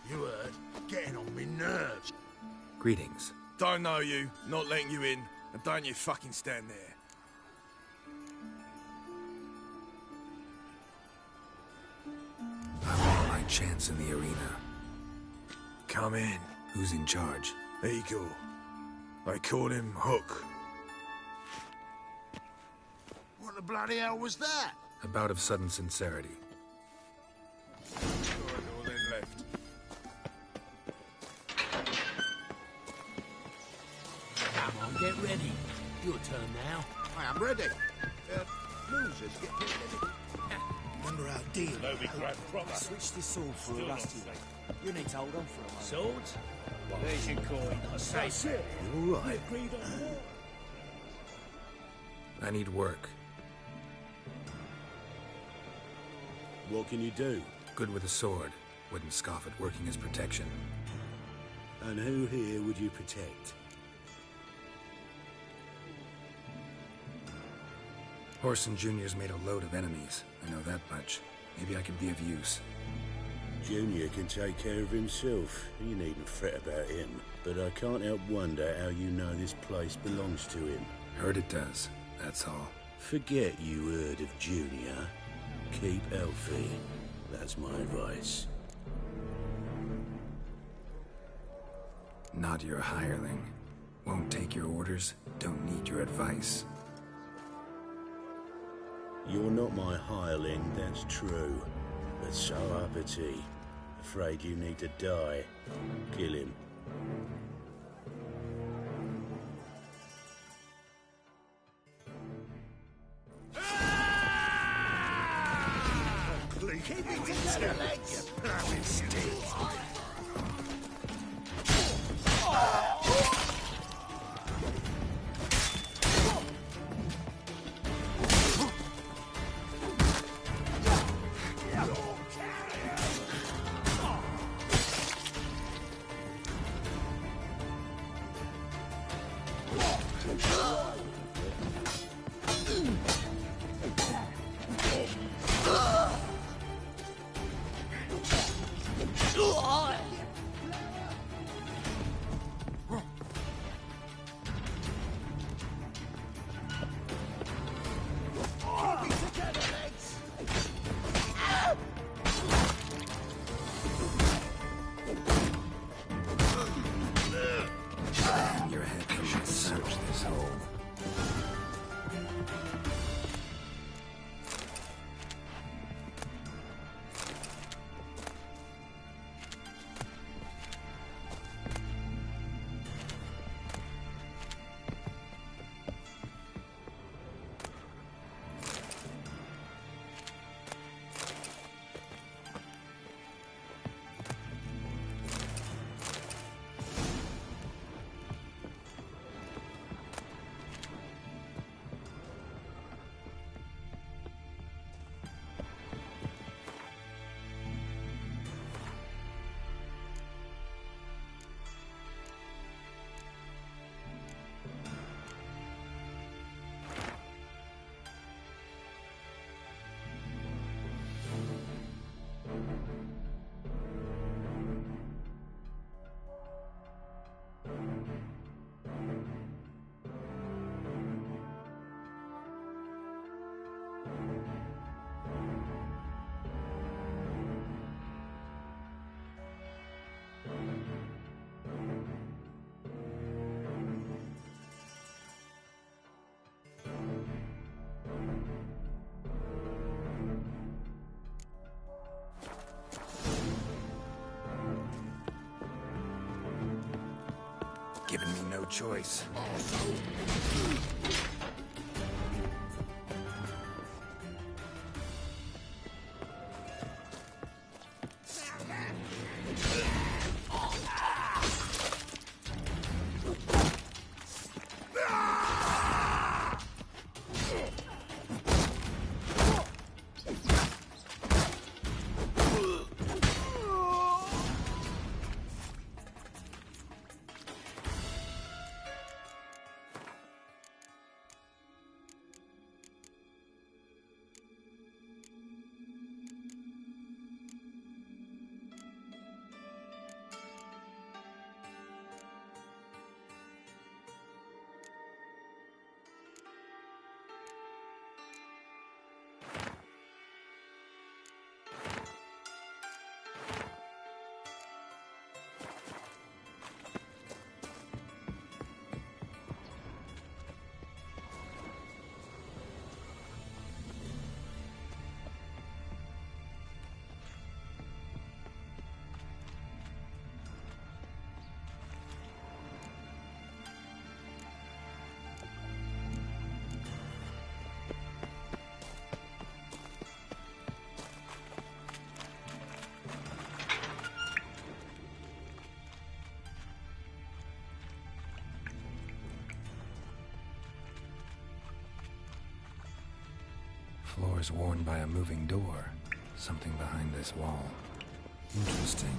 Speaker 13: You heard? Getting on me nerves.
Speaker 1: Greetings.
Speaker 2: Don't know you, not letting you in, and don't you fucking stand there.
Speaker 1: I want my chance in the arena.
Speaker 2: Come in.
Speaker 1: Who's in charge?
Speaker 2: Eagle. They call him Hook.
Speaker 13: What the bloody hell was that?
Speaker 1: A bout of sudden sincerity.
Speaker 2: Corridor, then left.
Speaker 8: Come on, get ready. Your turn now.
Speaker 13: I am ready. Losers get ready. Remember our deal?
Speaker 3: No, we grab proper.
Speaker 11: Switch this sword for a rusty one. You need to hold on for a moment.
Speaker 3: Swords? There's your coin. I say.
Speaker 11: All right.
Speaker 1: I need work.
Speaker 11: What can you do?
Speaker 1: Good with a sword. Wouldn't scoff at working as protection.
Speaker 11: And who here would you protect?
Speaker 1: Horson Jr.'s made a load of enemies. I know that much. Maybe I could be of use.
Speaker 11: Junior can take care of himself. You needn't fret about him. But I can't help wonder how you know this place belongs to him.
Speaker 1: Heard it does, that's all.
Speaker 11: Forget you heard of Junior. Keep healthy. That's my advice.
Speaker 1: Not your hireling. Won't take your orders, don't need your advice.
Speaker 11: You're not my hireling, that's true. But so uppity. Afraid you need to die. Kill him.
Speaker 15: Keep it together, legs!
Speaker 1: Your head from my search this hole. Giving me no choice. Floors worn by a moving door. Something behind this wall. Interesting.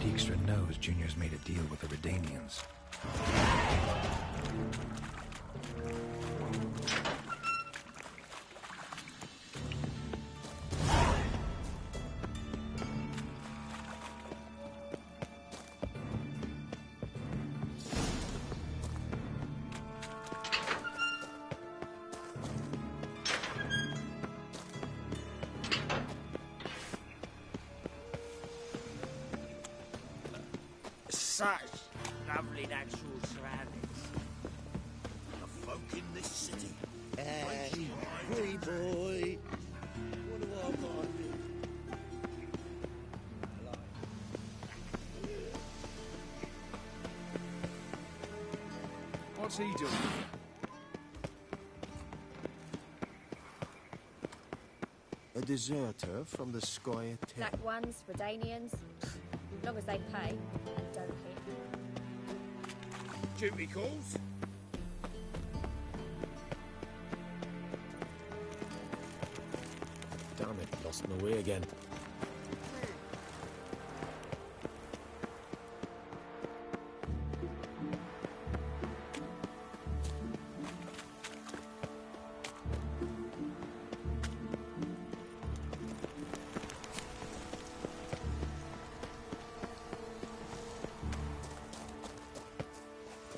Speaker 1: Dijkstra knows Junior's made a deal with the Redanians.
Speaker 7: Such lovely natural surroundings. The folk in this city. Hey, boy. What do I got to do?
Speaker 2: What's he doing?
Speaker 10: A deserter from the Squire Town.
Speaker 9: Black ones, Redanians. As long as they pay and don't hit.
Speaker 7: Duty calls?
Speaker 10: Damn it, lost my way again.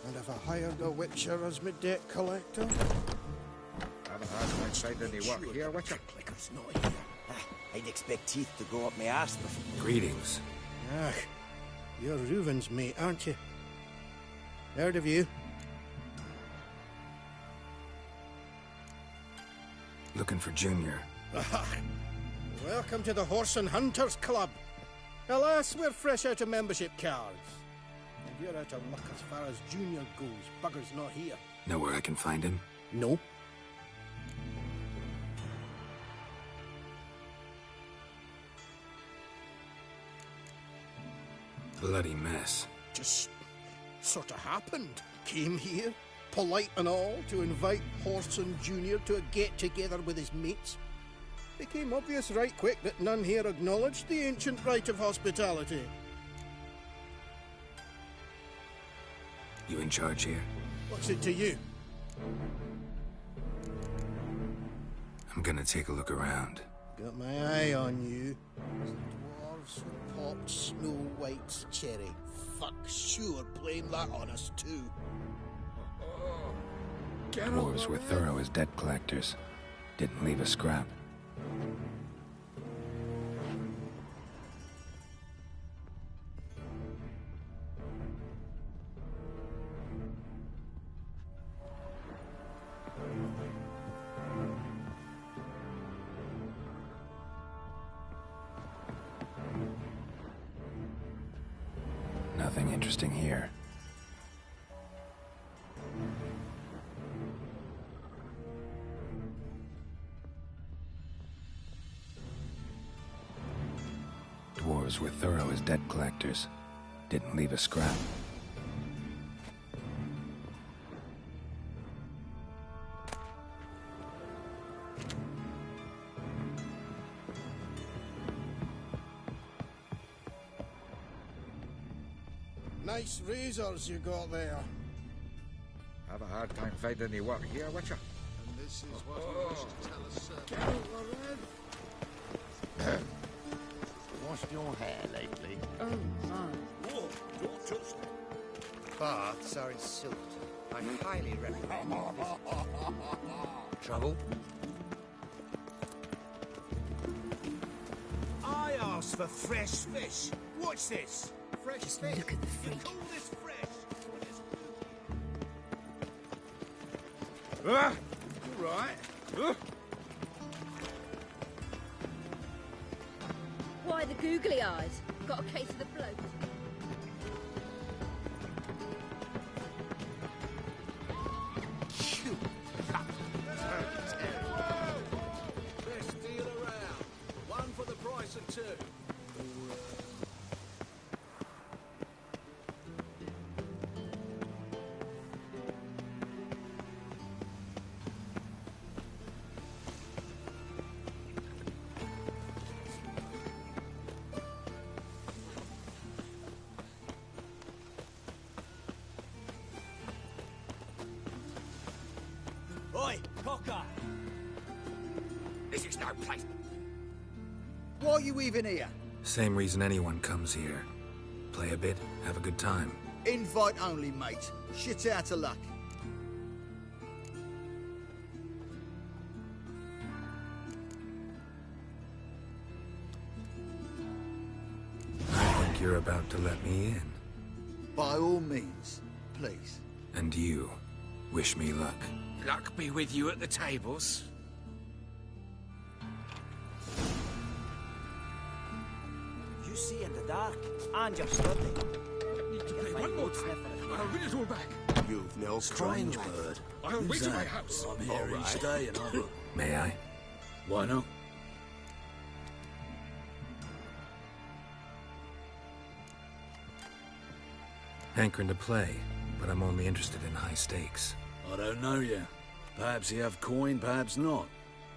Speaker 18: And have I hired a witcher as my debt collector?
Speaker 4: Haven't had my side any work here, Witcher.
Speaker 7: Clicker's not here. I'd expect teeth to go up my arse before.
Speaker 1: Greetings.
Speaker 18: Ah, you're Reuven's mate, aren't you? Heard of you?
Speaker 1: Looking for Junior.
Speaker 18: Welcome to the Horse and Hunters Club. Alas, we're fresh out of membership cards. And you're out of luck as far as Junior goes. Bugger's not here.
Speaker 1: Know where I can find him?
Speaker 18: No.
Speaker 1: Bloody mess.
Speaker 18: Just sort of happened. Came here, polite and all, to invite Horson Jr. to a get-together with his mates. Became obvious right quick that none here acknowledged the ancient right of hospitality.
Speaker 1: You in charge here?
Speaker 18: What's it to you?
Speaker 1: I'm gonna take a look around.
Speaker 18: Got my eye on you. Dwarves, pops, Snow White's cherry. Fuck, sure, blame that on us too.
Speaker 1: Dwarves were thorough as debt collectors. Didn't leave a scrap. Nothing interesting here. Dwarves were thorough as debt collectors. Didn't leave a scrap.
Speaker 18: Nice razors you got there.
Speaker 4: Have a hard time finding any work here, Witcher.
Speaker 13: And this is what you wish to tell us, sir.
Speaker 7: Washed your hair lately?
Speaker 13: Oh,
Speaker 7: baths are in silt. I highly recommend it. Trouble?
Speaker 15: I asked for fresh fish. What's this?
Speaker 7: Fresh
Speaker 15: Just
Speaker 7: fish?
Speaker 15: look at the freak. You call this fresh?
Speaker 7: All right.
Speaker 9: Why the googly eyes? Got a case of the bloat.
Speaker 15: Best deal around. One for the price of two.
Speaker 19: Oi, Cocker!
Speaker 4: This is no place.
Speaker 7: Why are you even here?
Speaker 1: Same reason anyone comes here. Play a bit, have a good time.
Speaker 7: Invite only, mate. Shit out of luck.
Speaker 1: I think you're about to let me in.
Speaker 7: By all means, please.
Speaker 1: And you, wish me luck.
Speaker 19: Luck be with you at the tables.
Speaker 15: You see in the dark, and you're struggling.
Speaker 13: Need to play one more time. I'll win it all back.
Speaker 11: You've no
Speaker 19: Strange
Speaker 11: crime, lad.
Speaker 19: bird.
Speaker 13: I'll wait at my house.
Speaker 11: I'm here each day, and I...
Speaker 1: May I?
Speaker 19: Why not?
Speaker 1: Hankering to play, but I'm only interested in high stakes.
Speaker 20: I don't know yet. Perhaps you have coin, perhaps not.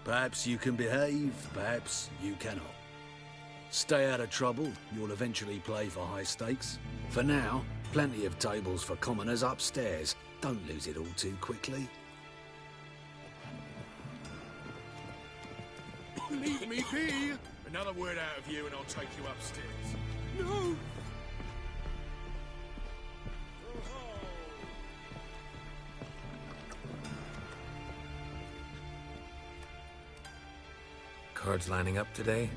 Speaker 20: Perhaps you can behave, perhaps you cannot. Stay out of trouble, you'll eventually play for high stakes. For now, plenty of tables for commoners upstairs. Don't lose it all too quickly.
Speaker 13: Leave me be! Another word out of you and I'll take you upstairs. No!
Speaker 1: Cards lining up today?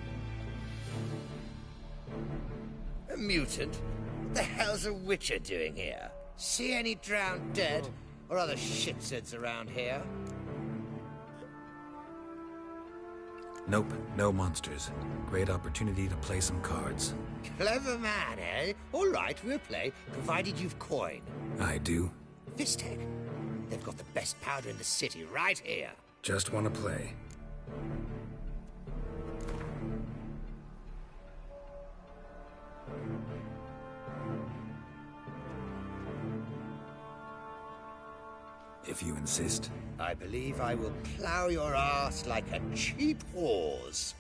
Speaker 7: A mutant? What the hell's a witcher doing here? See any drowned dead? Or other shitsuds around here?
Speaker 1: Nope, no monsters. Great opportunity to play some cards.
Speaker 7: Clever man, eh? All right, we'll play, provided you've coin.
Speaker 1: I do.
Speaker 7: Vistec. They've got the best powder in the city right here.
Speaker 1: Just want to play. If you insist.
Speaker 7: I believe I will plow your ass like a cheap horse.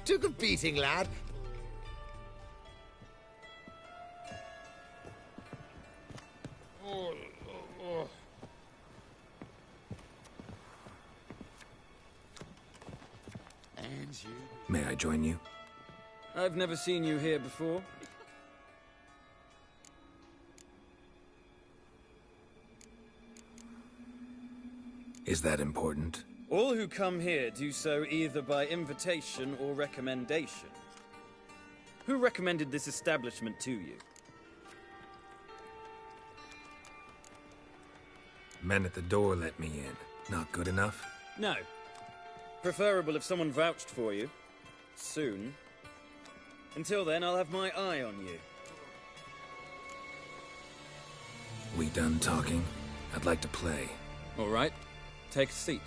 Speaker 7: Took a beating, lad.
Speaker 4: And you?
Speaker 1: May I join you?
Speaker 21: I've never seen you here before.
Speaker 1: Is that important?
Speaker 21: All who come here do so either by invitation or recommendation. Who recommended this establishment to you?
Speaker 1: Men at the door let me in. Not good enough?
Speaker 21: No. Preferable if someone vouched for you. Soon. Until then, I'll have my eye on you.
Speaker 1: We done talking? I'd like to play.
Speaker 21: All right. Take a seat.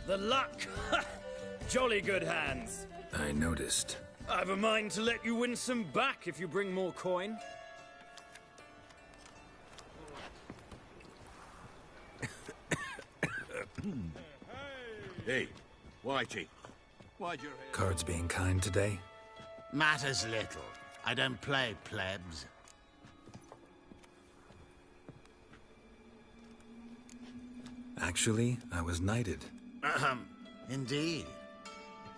Speaker 21: The luck! Jolly good hands.
Speaker 1: I noticed.
Speaker 21: I've a mind to let you win some back if you bring more coin.
Speaker 11: Hey, Whitey. Why'd your hair...
Speaker 1: Cards being kind today?
Speaker 7: Matters little. I don't play plebs.
Speaker 1: Actually, I was knighted.
Speaker 7: Indeed.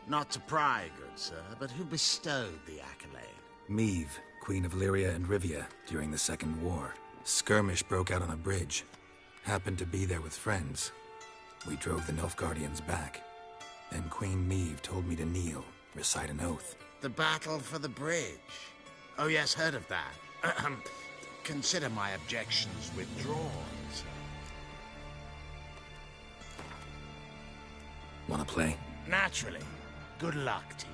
Speaker 7: Not to pry, good sir, but who bestowed the accolade?
Speaker 1: Meve, Queen of Lyria and Rivia, during the Second War. Skirmish broke out on a bridge. Happened to be there with friends. We drove the Nilfgaardians back. Then Queen Meve told me to kneel, recite an oath.
Speaker 7: The battle for the bridge. Oh yes, heard of that. Consider my objections withdrawn, sir.
Speaker 1: Wanna play?
Speaker 7: Naturally. Good luck to you.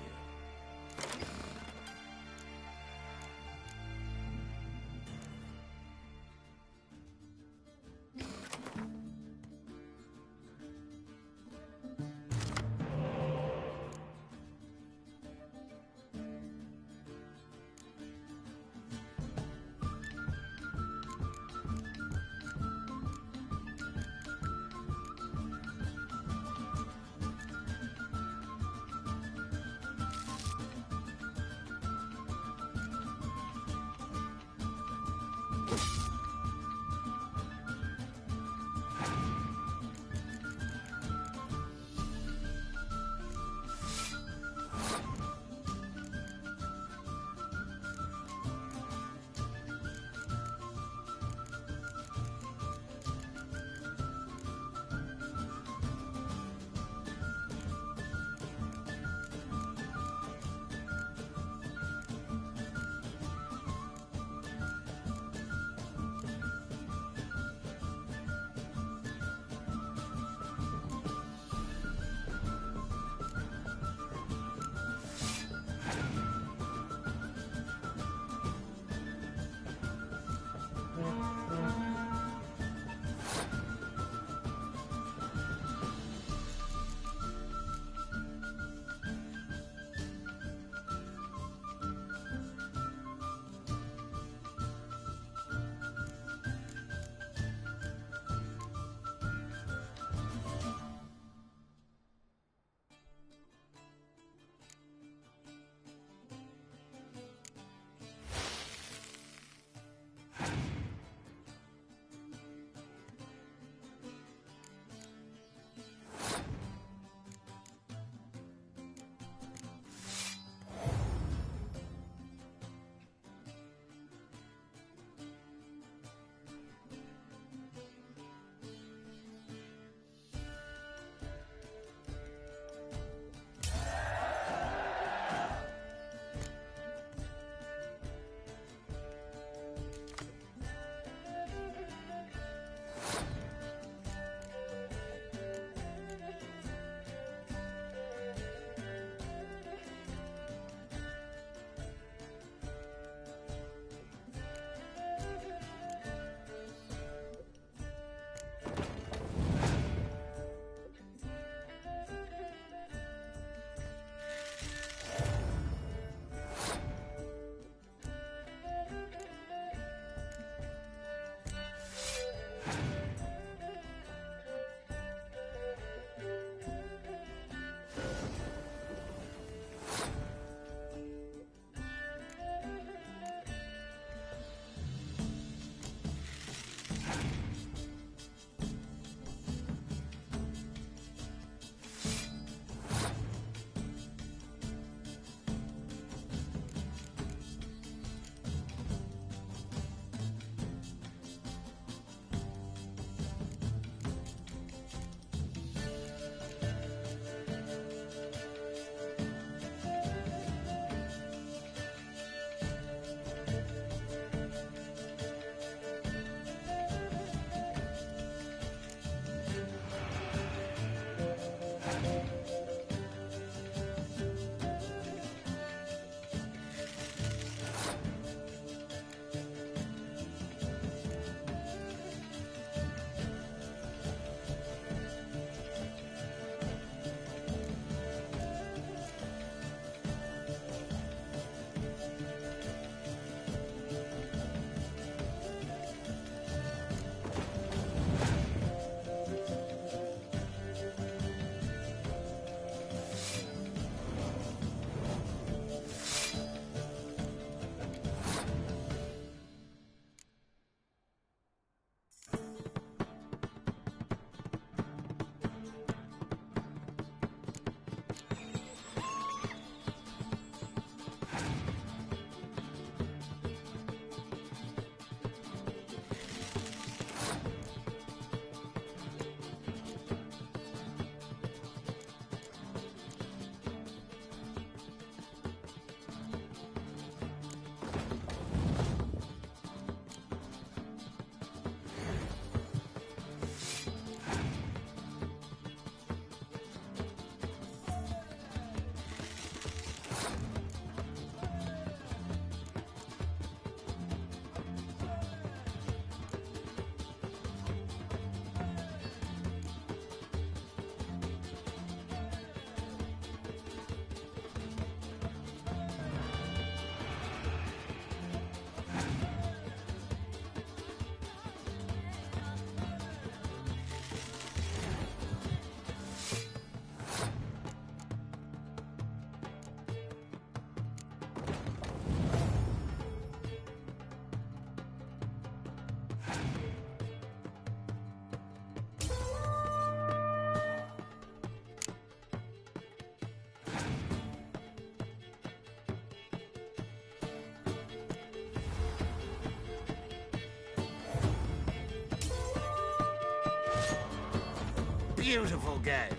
Speaker 19: beautiful game.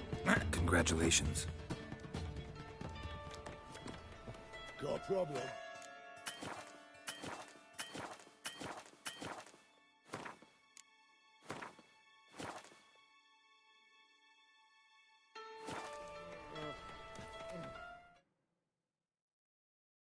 Speaker 1: Congratulations.
Speaker 13: Got a problem?